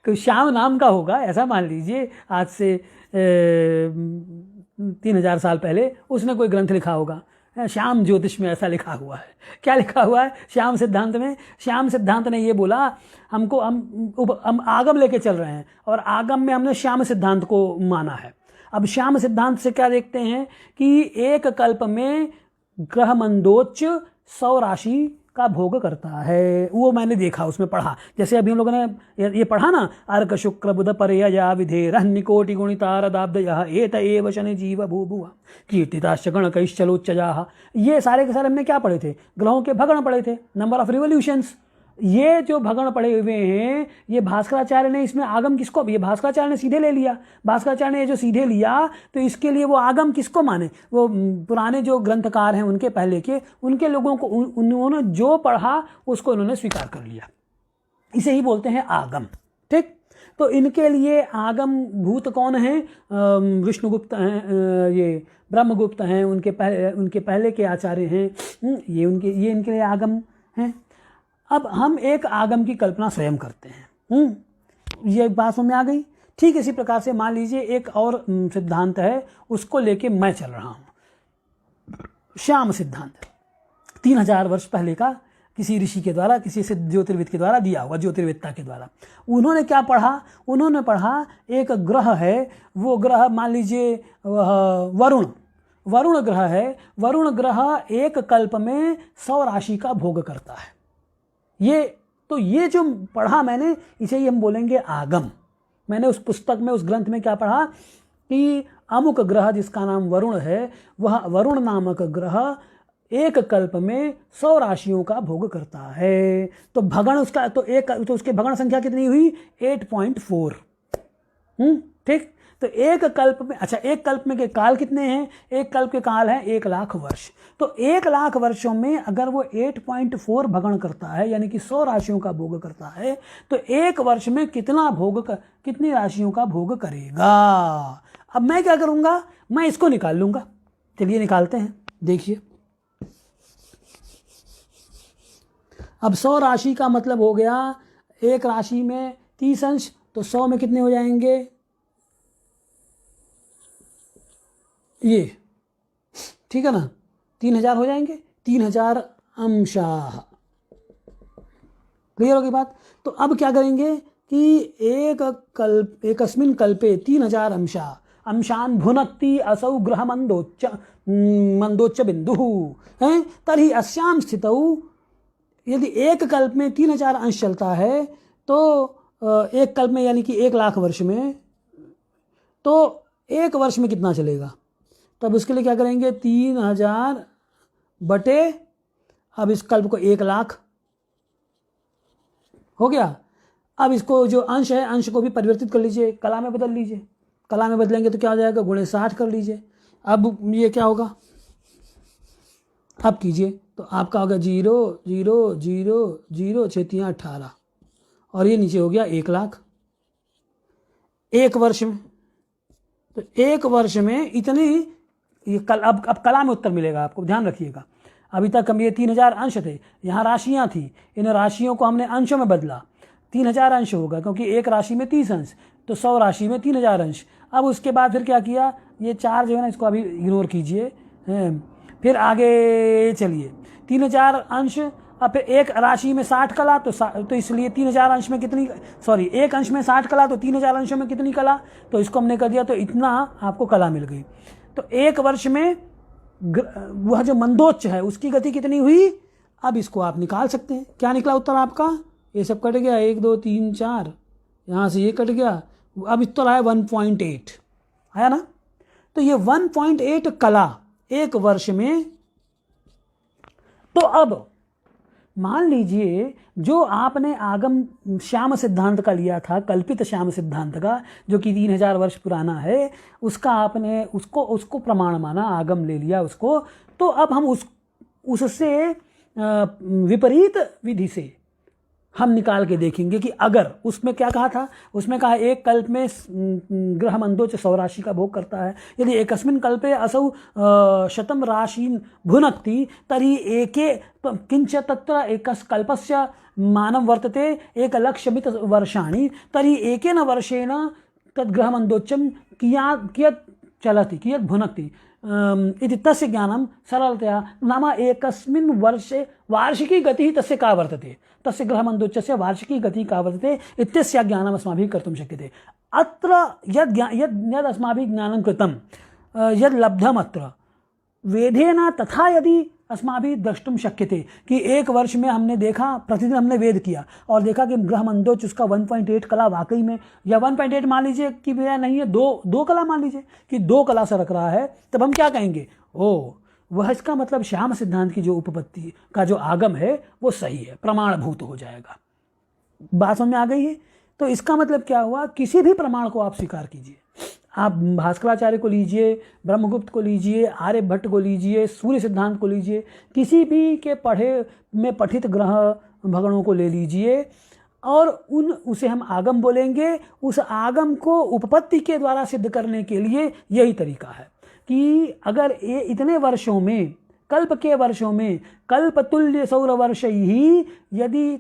तो श्याम नाम का होगा, ऐसा मान लीजिए। आज से 3000 साल पहले उसने कोई ग्रंथ लिखा होगा, श्याम ज्योतिष में ऐसा लिखा हुआ है। क्या लिखा हुआ है श्याम सिद्धांत में? श्याम सिद्धांत ने ये बोला, हम आगम लेके चल रहे हैं और आगम में हमने श्याम सिद्धांत को माना है। अब श्याम सिद्धांत से क्या देखते हैं कि एक कल्प में ग्रह मंदोच्च 100 राशि का भोग करता है। वो मैंने देखा, उसमें पढ़ा, जैसे अभी हम लोगों ने ये पढ़ा ना, अर्क शुक्र बुध परया विधे रहन्निकोटि गुणितारदाब्दयः एत एव शनि जीव भूभुव कीर्तिताश्च गणकैश्चलोच्चयाः। ये सारे के सारे हमने क्या पढ़े थे? ग्रहों के भगण पढ़े थे, नंबर ऑफ रिवोल्यूशंस। ये जो भगण पढ़े हुए हैं, ये भास्कराचार्य ने इसमें आगम किसको, ये भास्कराचार्य ने सीधे ले लिया। भास्कराचार्य ने जो सीधे लिया तो इसके लिए वो आगम किसको माने? वो पुराने जो ग्रंथकार हैं उनके पहले के, उनके लोगों को उन्होंने जो पढ़ा उसको उन्होंने स्वीकार कर लिया। इसे ही बोलते हैं आगम। ठीक, तो इनके लिए आगम भूत कौन हैं? विष्णुगुप्त हैं, ये ब्रह्मगुप्त हैं, उनके पहले के आचार्य हैं, ये इनके लिए आगम हैं। अब हम एक आगम की कल्पना स्वयं करते हैं। ये बात समझ में आ गई? ठीक इसी प्रकार से मान लीजिए एक और सिद्धांत है, उसको लेके मैं चल रहा हूँ। श्याम सिद्धांत 3000 वर्ष पहले का, किसी ऋषि के द्वारा, किसी सिद्ध ज्योतिर्विद के द्वारा दिया हुआ, ज्योतिर्विदता के द्वारा। उन्होंने क्या पढ़ा? उन्होंने पढ़ा एक ग्रह है, वो ग्रह मान लीजिए वरुण ग्रह है। वरुण ग्रह एक कल्प में 100 राशि का भोग करता है। ये जो पढ़ा मैंने, इसे ही हम बोलेंगे आगम। मैंने उस पुस्तक में, उस ग्रंथ में क्या पढ़ा कि अमुक ग्रह जिसका नाम वरुण है, वह वरुण नामक ग्रह एक कल्प में 100 राशियों का भोग करता है। तो भगण उसका तो उसके भगण संख्या कितनी हुई? 8.4। ठीक, तो एक कल्प में, अच्छा एक कल्प में के काल कितने हैं? एक कल्प के काल है 1,00,000 वर्ष। तो 1,00,000 वर्षों में अगर वो 8.4 भगण करता है, यानी कि 100 राशियों का भोग करता है, तो एक वर्ष में कितनी राशियों का भोग करेगा? अब मैं क्या करूंगा? मैं इसको निकाल लूंगा। चलिए निकालते हैं, देखिए। अब 100 राशि का मतलब हो गया, एक राशि में 30 अंश, तो 100 में कितने हो जाएंगे? ये ठीक है ना, 3000 हो जाएंगे, 3000 अंशाः। क्लियर होगी बात? तो अब क्या करेंगे कि एकस्मिन् कल्पे 3000 अंशान् भुनक्ति असौ ग्रह मंदोच्च बिंदुः है। तर्हि अस्यां स्थितौ, यदि एक कल्प में 3000 अंश चलता है, तो एक कल्प में यानी कि 1,00,000 वर्ष में, तो एक वर्ष में कितना चलेगा? तब उसके लिए क्या करेंगे? 3000 बटे, अब इस कल्प को 1,00,000 हो गया। अब इसको जो अंश है, अंश को भी परिवर्तित कर लीजिए, कला में बदल लीजिए। कला में बदलेंगे तो क्या हो जाएगा? गुणे 60 कर लीजिए। अब ये क्या होगा? अब कीजिए तो आपका होगा 0 0 0 0 6 18, और ये नीचे हो गया 1,00,000 एक वर्ष में। तो एक वर्ष में इतनी, ये अब कला में उत्तर मिलेगा आपको, ध्यान रखिएगा। अभी तक हम ये 3000 अंश थे, यहाँ राशियाँ थी, इन राशियों को हमने अंशों में बदला, 3000 अंश होगा, क्योंकि एक राशि में 30 अंश, तो 100 राशि में 3000 अंश। अब उसके बाद फिर क्या किया? ये 4 जो है ना, इसको अभी इग्नोर कीजिए, फिर आगे चलिए। 3000 अंश, अब फिर एक राशि में 60 कला, तो इसलिए 3000 अंश में कितनी, सॉरी एक अंश में 60 कला, तो 3000 अंशों में कितनी कला? तो इसको हमने कर दिया, तो इतना आपको कला मिल गई। तो एक वर्ष में वह जो मंदोच्च है उसकी गति कितनी हुई? अब इसको आप निकाल सकते हैं। क्या निकला उत्तर आपका? ये सब कट गया, 1 2 3 4, यहाँ से ये कट गया। अब उत्तर आया 1.8, आया ना? तो ये 1.8 कला एक वर्ष में। तो अब मान लीजिए जो आपने आगम श्याम सिद्धांत का लिया था, कल्पित श्याम सिद्धांत का, जो कि 3000 वर्ष पुराना है, उसका आपने उसको प्रमाण माना, आगम ले लिया उसको। तो अब हम उससे विपरीत विधि से हम निकाल के देखेंगे कि अगर उसमें क्या कहा था, उसमें कहा एक कल्प में ग्रह मंदोच्च 100 राशि का भोग करता है। यदि एकस्मिन् कल्पे असौ 100 राशीन् भुनक्ति तर्हि एके किंच तत्र एकस् कल्पस्य मानं वर्तते 1,00,000 वर्षाणि, तर्हि एकेन वर्षेण तद् ग्रह मंदोच्चं कियत् चलति, कियत् भुनक्ति इति तस्य ज्ञानं सरलतया, नाम एकस्मिन् वर्षे वार्षिकी गतिः तस्य का वर्तते, तस्य ग्रहमन्दोच्चस्य वार्षिकी गतिः का वर्तते इत्यस्य ज्ञानम् अस्माभिः कर्तुं शक्यते। अत्र यद् अस्माभिः ज्ञानं कृतं, यद् लब्धम् अत्र वेदेन, तथा यदि अस्माभिः द्रष्टुम शक्यते कि एक वर्ष में हमने देखा, प्रतिदिन हमने वेद किया और देखा कि ग्रह मंदोच उसका 1.8 कला वाकई में, या 1.8 मान लीजिए कि भैया नहीं है, दो कला मान लीजिए कि 2 कला से रख रहा है, तब हम क्या कहेंगे, ओ वह इसका मतलब श्याम सिद्धांत की जो उपपत्ति का जो आगम है वो सही है, प्रमाणभूत हो जाएगा। बात समझ में आ गई है? तो इसका मतलब क्या हुआ, किसी भी प्रमाण को आप स्वीकार कीजिए, आप भास्कराचार्य को लीजिए, ब्रह्मगुप्त को लीजिए, आर्यभट्ट को लीजिए, सूर्य सिद्धांत को लीजिए, किसी भी के पठित ग्रह भगणों को ले लीजिए और उसे हम आगम बोलेंगे। उस आगम को उपपत्ति के द्वारा सिद्ध करने के लिए यही तरीका है कि अगर ये इतने वर्षों में, कल्प के वर्षों में, कल्पतुल्य सौरवर्ष ही यदि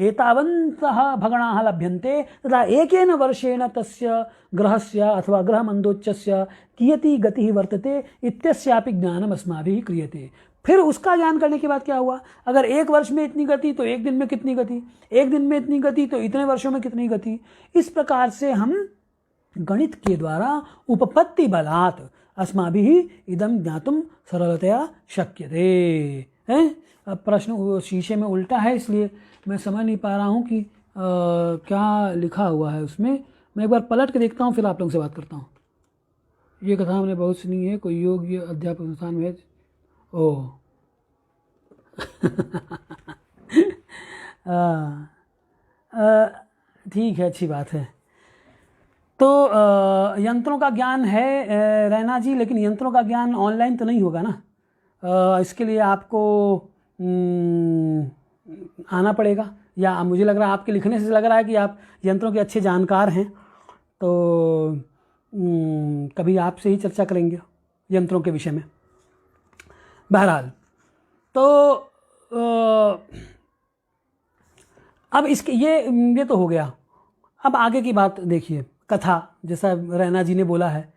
एतावन्तः भगणाः लभ्यन्ते तदा एकेन वर्षेण तस्य ग्रहस्य अथवा ग्रहमन्दोच्चस्य कियती गतिः वर्तते इत्यस्यापि ज्ञानम् अस्माभिः क्रियते। फिर उसका ज्ञान करने के बाद क्या हुआ, अगर एक वर्ष में इतनी गति तो एक दिन में कितनी गति, एक दिन में इतनी गति तो इतने वर्षों में कितनी गति। इस प्रकार से हम गणित के द्वारा उपपत्ति बलात् अस्माभिः इदं ज्ञातुं सरलतया शक्यते। हैं? अब प्रश्न शीशे में उल्टा है इसलिए मैं समझ नहीं पा रहा हूँ कि क्या लिखा हुआ है उसमें। मैं एक बार पलट के देखता हूँ, फिर आप लोगों से बात करता हूँ। ये कथा हमने बहुत सुनी है, कोई योग्य अध्यापक संस्थान में। ओह ठीक है, अच्छी बात है। तो यंत्रों का ज्ञान है रैना जी, लेकिन यंत्रों का ज्ञान ऑनलाइन तो नहीं होगा ना। इसके लिए आपको आना पड़ेगा, या मुझे लग रहा है आपके लिखने से लग रहा है कि आप यंत्रों के अच्छे जानकार हैं, तो कभी आपसे ही चर्चा करेंगे यंत्रों के विषय में। बहरहाल तो अब इसके ये तो हो गया। अब आगे की बात देखिए, कथा जैसा रैना जी ने बोला है,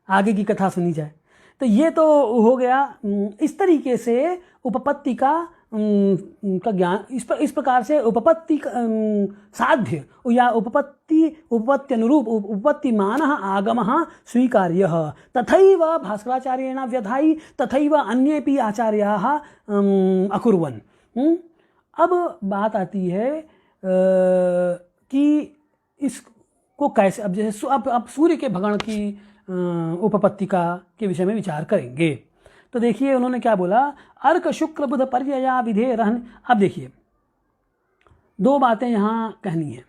आगे की कथा सुनी जाए। तो ये तो हो गया, इस तरीके से उपपत्ति का ज्ञान, इस प्रकार से उपपत्ति साध्य या उपपत्ति अनुरूप उपपत्तिमानः आगमः स्वीकार्यः तथैव भास्कराचार्येण व्यधायि तथैव अन्येपि आचार्याः अकुर्वन्। अब बात आती है कि इसको कैसे, अब जैसे अब सूर्य के भगण की उपपत्ति के विषय में विचार करेंगे। तो देखिए उन्होंने क्या बोला, अर्क शुक्र बुध पर्यया विधे रहन। अब देखिए 2 बातें यहाँ कहनी है।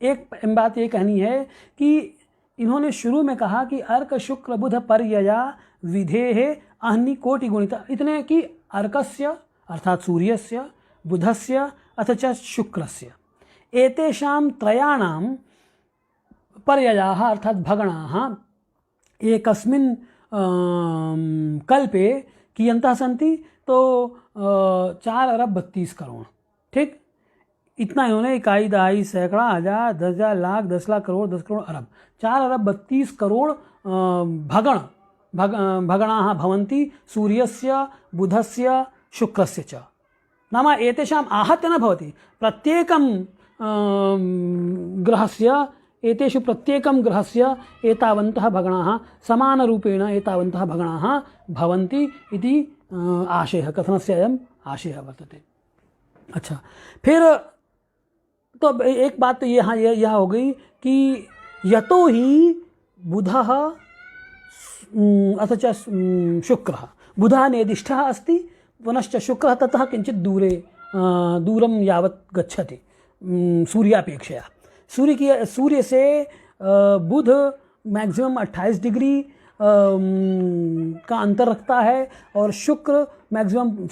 एक बात ये कहनी है कि इन्होंने शुरू में कहा कि अर्क शुक्र बुध पर्यया विधेः अह्नि कोटि गुणिता, इतने कि अर्कस्य अर्थात सूर्यस्य, बुधस्य अथ च शुक्रस्य, एतेषां त्रयाणां पर्ययाः अर्थात भगणाः एकस्मिन् कल्पे कियन्तः सन्ति, तो 4 अरब 32 करोड़। ठीक, इतना इन्होंने इकाई दहाई सैकड़ा हजार 10,000 लाख 10 लाख करोड़ 10 करोड़ अरब 4 अरब 32 करोड़ भगणाः भवन्ति सूर्यस्य बुधस्य शुक्रस्य च। नाम एतेषाम् आहत्य न भवति, प्रत्येकं ग्रहस्य, एतेषु प्रत्येकं ग्रहस्य एतावन्तः भगणाः समानरूपेण एतावन्तः भगणाः भवन्ति इति आशयः, कथनस्य अयम् आशयः वर्तते। अच्छा, फिर तो एक बात तो यह हो गई कि यतो ही बुधः अथ च शुक्रः, बुधः नेदिष्ठः अस्ति, पुनश्च शुक्रः ततः किञ्चित् दूरं यावत् गच्छति सूर्यापेक्षया। सूर्य से बुध मैक्सिमम 28 डिग्री का अंतर रखता है और शुक्र मैक्सिमम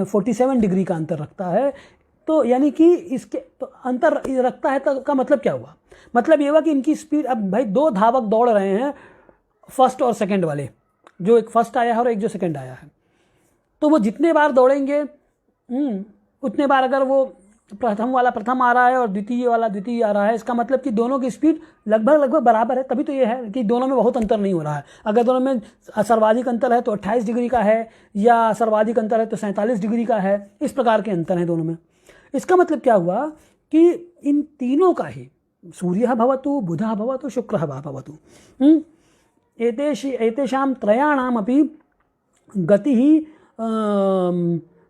47 डिग्री का अंतर रखता है। तो यानी कि इसके तो अंतर रखता है, तो का मतलब क्या हुआ, मतलब ये हुआ कि इनकी स्पीड, अब भाई 2 धावक दौड़ रहे हैं, फर्स्ट और सेकंड वाले, जो एक फर्स्ट आया है और एक जो सेकंड आया है, तो वो जितने बार दौड़ेंगे उतने बार, अगर वो प्रथम वाला प्रथम आ रहा है और द्वितीय वाला द्वितीय आ रहा है, इसका मतलब कि दोनों की स्पीड लगभग बराबर है। तभी तो ये है कि दोनों में बहुत अंतर नहीं हो रहा है। अगर दोनों में सर्वाधिक अंतर है तो 28 डिग्री का है, या सर्वाधिक अंतर है तो 47 डिग्री का है, इस प्रकार के अंतर हैं दोनों में। इसका मतलब क्या हुआ कि इन तीनों का ही, सूर्यः भवतु, बुधः भवतु, शुक्रः वा भवतु, एतेषां त्रयाणामपि गतिः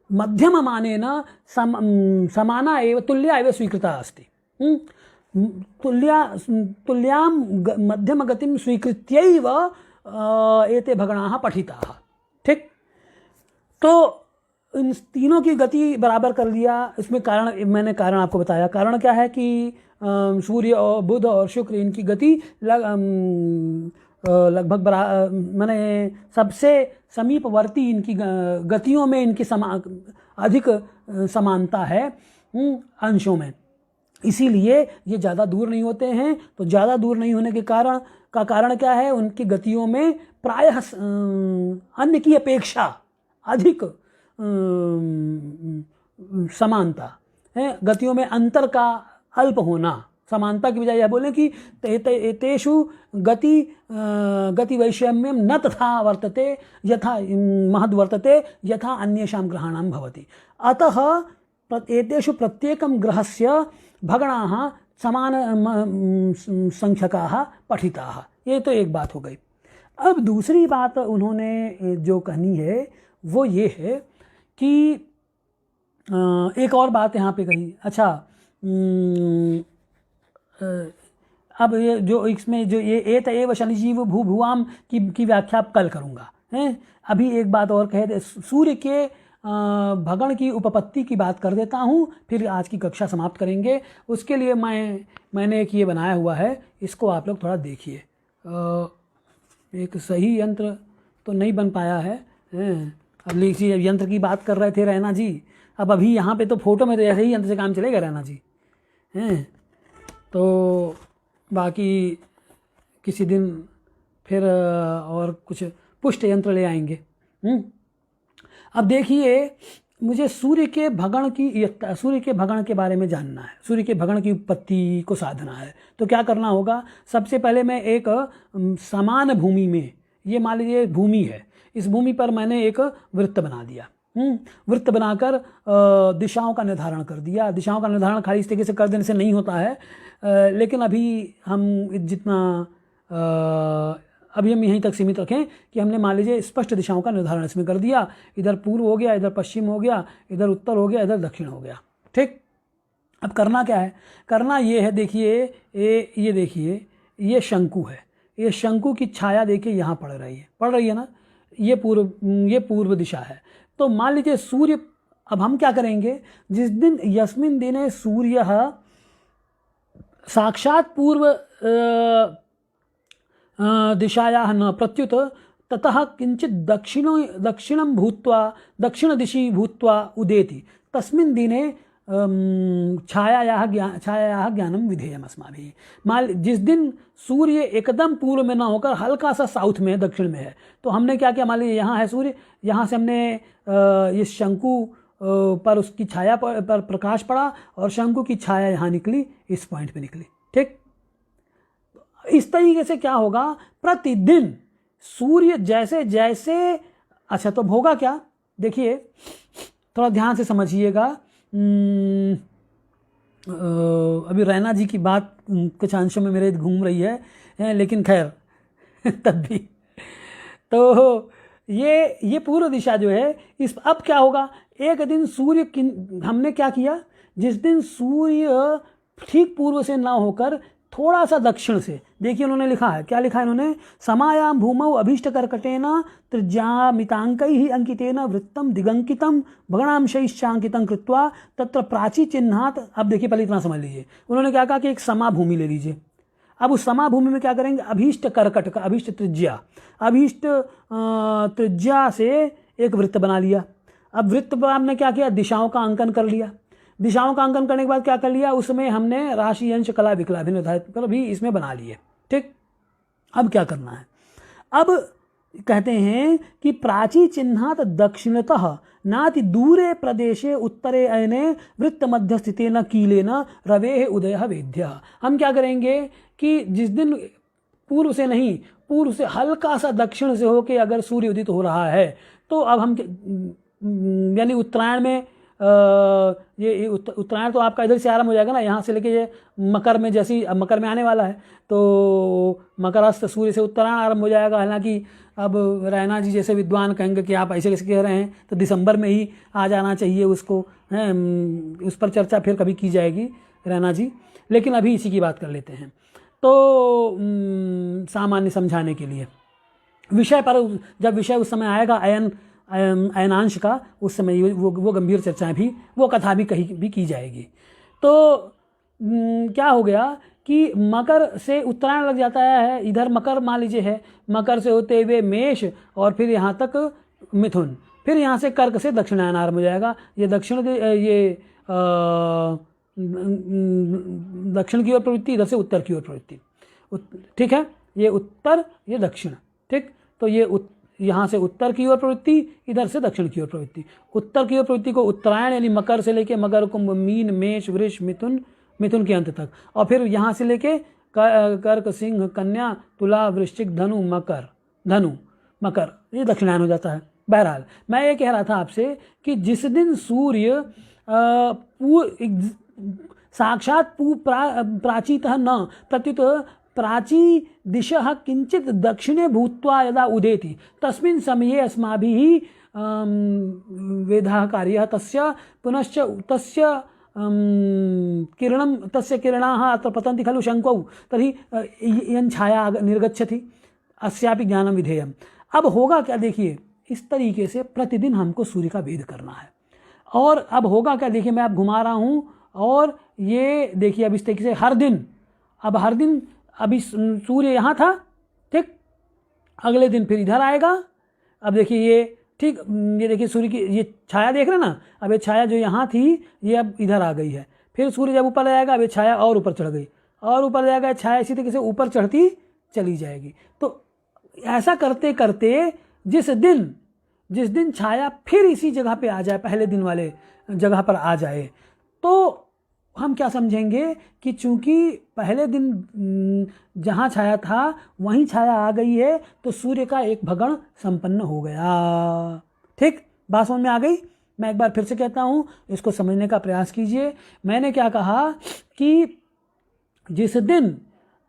मध्यममानेन समाना एव तुल्या एव स्वीकृता अस्ति। तुल्यां मध्यमगतिं स्वीकृत्यैव एते भगणाः पठिताः। ठीक, तो इन तीनों की गति बराबर कर लिया। इसमें कारण मैंने कारण आपको बताया। कारण क्या है कि सूर्य और बुध और शुक्र इनकी गति लगभग मैंने सबसे समीपवर्ती इनकी गतियों में इनकी अधिक समानता है अंशों में, इसीलिए ये ज़्यादा दूर नहीं होते हैं। तो ज़्यादा दूर नहीं होने के कारण क्या है, उनकी गतियों में प्रायः अन्य की अपेक्षा अधिक समानता है। गतियों में अंतर का अल्प होना, समानता की बजाय यह बोलें कि तेषु गति वैषम्यम न तथा वर्तते यथा महद् वर्तते यथा अन्येषां ग्रहाणां भवति। अतः एतेषु प्रत्येकं ग्रहस्य भगणाः समान संख्यकाः पठिताः। ये तो एक बात हो गई। अब दूसरी बात उन्होंने जो कहनी है वो ये है कि एक और बात यहाँ पे कही। अच्छा, अब ये जो इसमें जो ये एत एव शनिजीव भूभुवाम की व्याख्या कल करूँगा हैं। अभी एक बात और कह दे, सूर्य के भगण की उपपत्ति की बात कर देता हूँ, फिर आज की कक्षा समाप्त करेंगे। उसके लिए मैंने एक ये बनाया हुआ है, इसको आप लोग थोड़ा देखिए। एक सही यंत्र तो नहीं बन पाया है। अब लीजिए, यंत्र की बात कर रहे थे रैना जी। अब अभी यहाँ पे तो फोटो में तो ऐसे ही यंत्र से काम चलेगा रैना जी हैं। तो बाकी किसी दिन फिर और कुछ पुष्ट यंत्र ले आएंगे। अब देखिए, मुझे सूर्य के भगण के बारे में जानना है। सूर्य के भगण की उत्पत्ति को साधना है, तो क्या करना होगा? सबसे पहले मैं एक समान भूमि में, ये मान लीजिए भूमि है, इस भूमि पर मैंने एक वृत्त बना दिया। वृत्त बनाकर दिशाओं का निर्धारण कर दिया। दिशाओं का निर्धारण खाली इस तरीके से कर देने से नहीं होता है, लेकिन अभी हम अभी हम यहीं तक सीमित रखें कि हमने मान लीजिए स्पष्ट दिशाओं का निर्धारण इसमें कर दिया। इधर पूर्व हो गया, इधर पश्चिम हो गया, इधर उत्तर हो गया, इधर दक्षिण हो गया। ठीक, अब करना क्या है? करना ये है, देखिए ये देखिए, ये शंकु है। ये शंकु की छाया देखिए यहाँ पड़ रही है ना, ये पूर्व दिशा है। तो मान लीजिए सूर्य, अब हम क्या करेंगे, जिस दिन यस्मिन दिने सूर्य साक्षात पूर्व दिशायाः न प्रत्युत ततः किंचित दक्षिणं भूत्वा दक्षिणदिशि भूत्वा उदेति, तस्मिन् दिने छायायाः ज्ञानं विधेयम् अस्माभिः। मान जिस दिन सूर्य एकदम पूर्व में ना होकर हल्का सा साउथ में, दक्षिण में है, तो हमने क्या किया, मान लीजिए यहाँ है सूर्य, यहाँ से हमने इस शंकु पर उसकी छाया पर प्रकाश पड़ा और शंकु की छाया यहाँ निकली, इस पॉइंट पे निकली। ठीक, इस तरीके से क्या होगा, प्रतिदिन सूर्य जैसे जैसे, अच्छा तो होगा क्या, देखिए थोड़ा ध्यान से समझिएगा। अभी रैना जी की बात कुछ अंशों में मेरे घूम रही है, लेकिन खैर तब भी तो ये पूर्व दिशा जो है, इस अब क्या होगा, एक दिन सूर्य हमने क्या किया, जिस दिन सूर्य ठीक पूर्व से ना होकर थोड़ा सा दक्षिण से, देखिए उन्होंने लिखा है, क्या लिखा है इन्होंने, समायाम भूमौ अभीष्ट कर्कटेन त्रिज्यामितांकैः अंकितेन वृत्तम दिगंकितम भगणांशैश्चांकितं कृत्वा तत्र प्राची चिन्हात। अब देखिए पहले इतना समझ लीजिए, उन्होंने क्या कहा कि एक समा भूमि ले लीजिए। अब उस समा भूमि में क्या करेंगे, अभीष्ट कर्कट का, अभीष्ट त्रिज्या से एक वृत्त बना लिया। अब वृत्त पर हमने क्या किया, दिशाओं का अंकन कर लिया। दिशाओं का अंकन करने के बाद क्या कर लिया, उसमें हमने राशि अंश कला विकला भी निर्धारित कर भी इसमें बना लिए। ठीक, अब क्या करना है, अब कहते हैं कि प्राची चिन्हात दक्षिणतः नाति दूरे प्रदेशे उत्तरे अयने वृत्त मध्य स्थितेन कीलेन रवेः उदयः वेद्यः। हम क्या करेंगे कि जिस दिन पूर्व से नहीं, पूर्व से हल्का सा दक्षिण से होके अगर सूर्य उदित हो रहा है, तो अब हम यानी उत्तरायण में ये उत्तरायण तो आपका इधर से आरंभ हो जाएगा ना, यहाँ से लेके ये मकर में, जैसे अब मकर में आने वाला है तो मकरस्थ सूर्य से उत्तरायण आरंभ हो जाएगा। हालांकि अब रैना जी जैसे विद्वान कहेंगे कि आप ऐसे कैसे कह रहे हैं, तो दिसंबर में ही आ जाना चाहिए उसको, हैं, उस पर चर्चा फिर कभी की जाएगी रैना जी, लेकिन अभी इसी की बात कर लेते हैं। तो सामान्य समझाने के लिए विषय पर, जब विषय उस समय आएगा अयनांश का, उस समय वो गंभीर चर्चाएं भी, वो कथा भी की जाएगी। तो क्या हो गया कि मकर से उत्तरायण लग जाता है, इधर मकर मान लीजिए है, मकर से होते हुए मेष और फिर यहाँ तक मिथुन, फिर यहाँ से कर्क से दक्षिणायन आरंभ हो जाएगा। ये दक्षिण की ओर प्रवृत्ति, इधर से उत्तर की ओर प्रवृत्ति, ठीक है, ये उत्तर ये दक्षिण, ठीक। तो ये यहाँ से उत्तर की ओर प्रवृत्ति, इधर से दक्षिण की ओर प्रवृत्ति। उत्तर की ओर प्रवृत्ति को उत्तरायण यानी मकर से लेके मकर, कुंभ, मीन, मेष, वृष, मिथुन के अंत तक, और फिर यहाँ से लेके कर्क, सिंह, कन्या, तुला, वृश्चिक, धनु, मकर, ये दक्षिणायन हो जाता है। बहरहाल मैं ये कह रहा था आपसे कि जिस दिन सूर्य साक्षात प्राचीतः न प्रत्युत प्राची दिशः किंचित दक्षिणे भूत्वा यदा उदेति तस्मिन् समये अस्माभिः वेदः कार्यः तस्य पुनश्च तस्य किरणाः अत्र पतन्ति खलु शङ्कौ तर्हि इयं छाया निर्गच्छति, अस्यापि ज्ञानं विधेयम्। अब होगा क्या, देखिए इस तरीके से प्रतिदिन हमको सूर्य का भेद करना है। और अब होगा क्या, देखिए मैं अब घुमा रहा हूँ, और ये देखिए अब इस तरीके से हर दिन अभी सूर्य यहाँ था, ठीक, अगले दिन फिर इधर आएगा। अब देखिए ये, ठीक, ये देखिए सूर्य की ये छाया देख रहे हैं ना, अब ये छाया जो यहाँ थी ये अब इधर आ गई है, फिर सूर्य जब ऊपर जाएगा अब ये छाया और ऊपर चढ़ गई, और ऊपर जाएगा छाया इसी तरीके से ऊपर चढ़ती चली जाएगी। तो ऐसा करते करते जिस दिन छाया फिर इसी जगह पे आ जाए, पहले दिन वाले जगह पर आ जाए, तो हम क्या समझेंगे कि चूंकि पहले दिन जहाँ छाया था वहीं छाया आ गई है, तो सूर्य का एक भगण संपन्न हो गया। ठीक, बात समझ में आ गई? मैं एक बार फिर से कहता हूँ, इसको समझने का प्रयास कीजिए। मैंने क्या कहा कि जिस दिन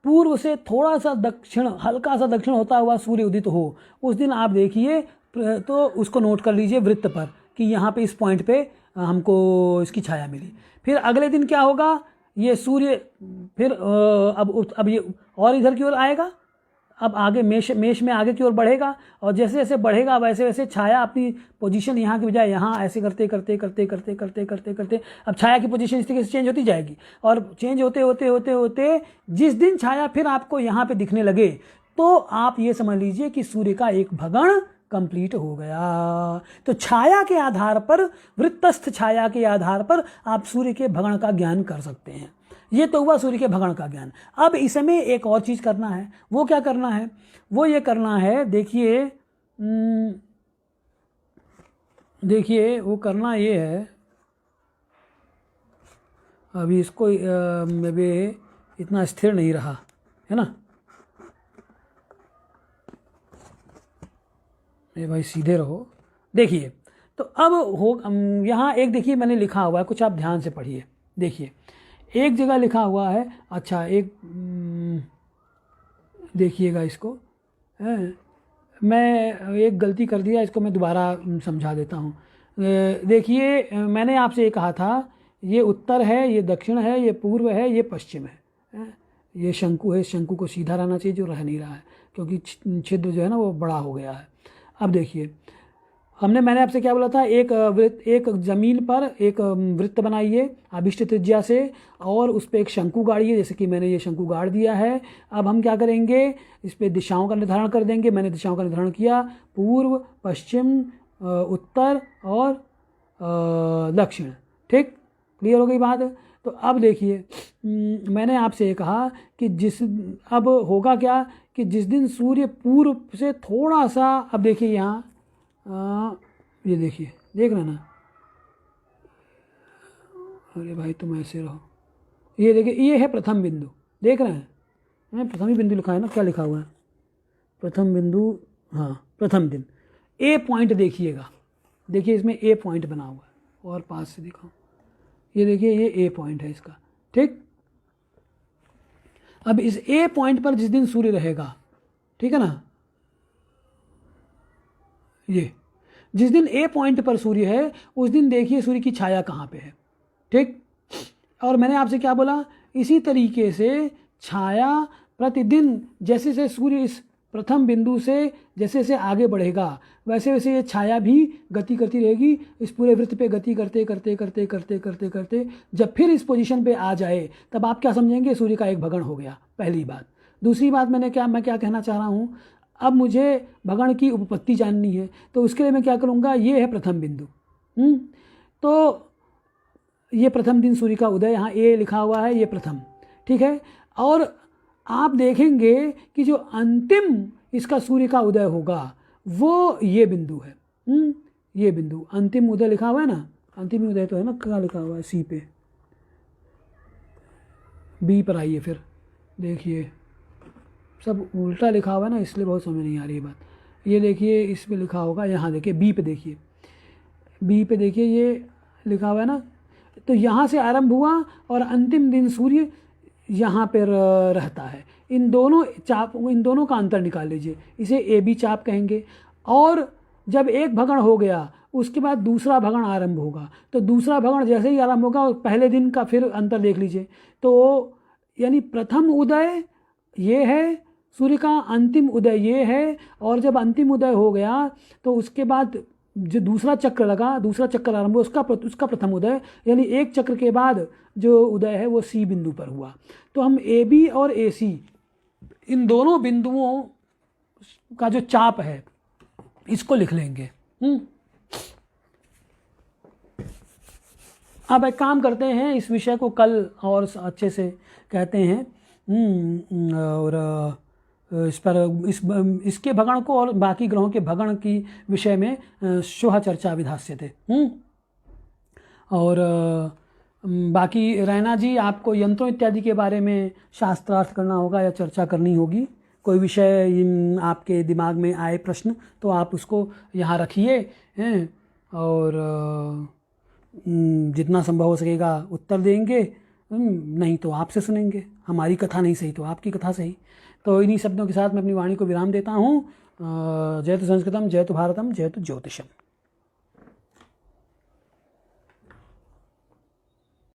पूर्व से थोड़ा सा दक्षिण, हल्का सा दक्षिण होता हुआ सूर्य उदित हो, उस दिन आप देखिए, तो उसको नोट कर लीजिए वृत्त पर कि यहाँ पे इस पॉइंट पे हमको इसकी छाया मिली। फिर अगले दिन क्या होगा, ये सूर्य फिर अब ये और इधर की ओर आएगा, अब आगे मेष में आगे की ओर बढ़ेगा, और जैसे जैसे बढ़ेगा वैसे वैसे छाया अपनी पोजीशन यहाँ की बजाय यहाँ ऐसे करते करते करते करते करते करते करते अब छाया की पोजीशन इस तरीके से चेंज होती जाएगी, और चेंज होते होते होते होते जिस दिन छाया फिर आपको यहाँ पे दिखने लगे, तो आप ये समझ लीजिए कि सूर्य का एक भगण कंप्लीट हो गया। तो छाया के आधार पर, वृत्तस्थ छाया के आधार पर आप सूर्य के भगण का ज्ञान कर सकते हैं। ये तो हुआ सूर्य के भगण का ज्ञान। अब इसमें एक और चीज़ करना है। वो क्या करना है? वो ये करना है, देखिए वो करना ये है, अभी इसको अभी इतना स्थिर नहीं रहा है ना, ये भाई सीधे रहो। देखिए तो अब हो यहाँ एक, देखिए मैंने लिखा हुआ है, कुछ आप ध्यान से पढ़िए। देखिए एक जगह लिखा हुआ है, अच्छा एक देखिएगा इसको, मैं एक गलती कर दिया, इसको मैं दोबारा समझा देता हूँ। देखिए मैंने आपसे ये कहा था, ये उत्तर है, ये दक्षिण है, ये पूर्व है, ये पश्चिम है, ये शंकु है, शंकु को सीधा रहना चाहिए जो रह नहीं रहा है, क्योंकि छिद्र जो है ना वो बड़ा हो गया है। अब देखिए मैंने आपसे क्या बोला था, एक ज़मीन पर एक वृत्त बनाइए अभिष्ट त्रिज्या से, और उस पर एक शंकु गाड़िए, जैसे कि मैंने ये शंकु गाड़ दिया है। अब हम क्या करेंगे, इस पर दिशाओं का निर्धारण कर देंगे। मैंने दिशाओं का निर्धारण किया, पूर्व, पश्चिम, उत्तर और दक्षिण। ठीक, क्लियर हो गई बात? तो अब देखिए मैंने आपसे ये कहा कि अब होगा क्या कि जिस दिन सूर्य पूर्व से थोड़ा सा, अब देखिए यहाँ ये देखिए, देख रहे ना, अरे भाई तुम ऐसे रहो, ये देखिए ये है प्रथम बिंदु, देख रहे हैं, प्रथम ही बिंदु लिखा है ना, क्या लिखा हुआ है प्रथम बिंदु, हाँ प्रथम दिन। ए पॉइंट देखिएगा, देखिए इसमें ए पॉइंट बना हुआ है, और पास से दिखाऊं, ये देखिए ये ए पॉइंट है इसका, ठीक। अब इस ए पॉइंट पर जिस दिन सूर्य रहेगा, ठीक है ना, ये जिस दिन ए पॉइंट पर सूर्य है उस दिन देखिए सूर्य की छाया कहाँ पे है, ठीक। और मैंने आपसे क्या बोला, इसी तरीके से छाया प्रतिदिन जैसे जैसे सूर्य इस प्रथम बिंदु से जैसे जैसे आगे बढ़ेगा वैसे वैसे ये छाया भी गति करती रहेगी, इस पूरे वृत्त पे गति करते करते करते करते करते करते जब फिर इस पोजीशन पे आ जाए तब आप क्या समझेंगे, सूर्य का एक भगण हो गया, पहली बात। दूसरी बात मैं क्या कहना चाह रहा हूँ, अब मुझे भगण की उपपत्ति जाननी है, तो उसके लिए मैं क्या करूँगा, ये है प्रथम बिंदु। तो ये प्रथम दिन सूर्य का उदय, यहाँ ए लिखा हुआ है, ये प्रथम, ठीक है। और आप देखेंगे कि जो अंतिम इसका सूर्य का उदय होगा वो ये बिंदु है, ये बिंदु अंतिम उदय लिखा हुआ है ना, अंतिम उदय तो है ना, क्या लिखा हुआ है, सी पे, बी पर आइए, फिर देखिए सब उल्टा लिखा हुआ है ना, इसलिए बहुत समझ नहीं आ रही है बात। ये देखिए इस पे लिखा होगा, यहाँ देखिए बी पे, देखिए बी पे देखिए ये लिखा हुआ है ना, तो यहाँ से आरंभ हुआ और अंतिम दिन सूर्य यहाँ पर रहता है। इन दोनों का अंतर निकाल लीजिए, इसे ए बी चाप कहेंगे। और जब एक भगण हो गया उसके बाद दूसरा भगण आरंभ होगा, तो दूसरा भगण जैसे ही आरंभ होगा पहले दिन का फिर अंतर देख लीजिए, तो यानी प्रथम उदय ये है सूर्य का, अंतिम उदय ये है, और जब अंतिम उदय हो गया तो उसके बाद जो दूसरा चक्र लगा, दूसरा चक्र आरंभ हुआ, उसका प्रथम उदय, यानी एक चक्र के बाद जो उदय है वो सी बिंदु पर हुआ। तो हम ए बी और ए सी इन दोनों बिंदुओं का जो चाप है इसको लिख लेंगे। अब एक काम करते हैं, इस विषय को कल और अच्छे से कहते हैं, और इस पर इसके भगण को और बाकी ग्रहों के भगण की विषय में श्वः चर्चा विधास्यते। और बाकी रैना जी, आपको यंत्रों इत्यादि के बारे में शास्त्रार्थ करना होगा या चर्चा करनी होगी, कोई विषय आपके दिमाग में आए प्रश्न तो आप उसको यहाँ रखिए, और जितना संभव हो सकेगा उत्तर देंगे, नहीं तो आपसे सुनेंगे, हमारी कथा नहीं सही तो आपकी कथा सही। तो इन्हीं शब्दों के साथ मैं अपनी वाणी को विराम देता हूँ। जयतु संस्कृतम, जयतु भारतम, जयतु ज्योतिषम।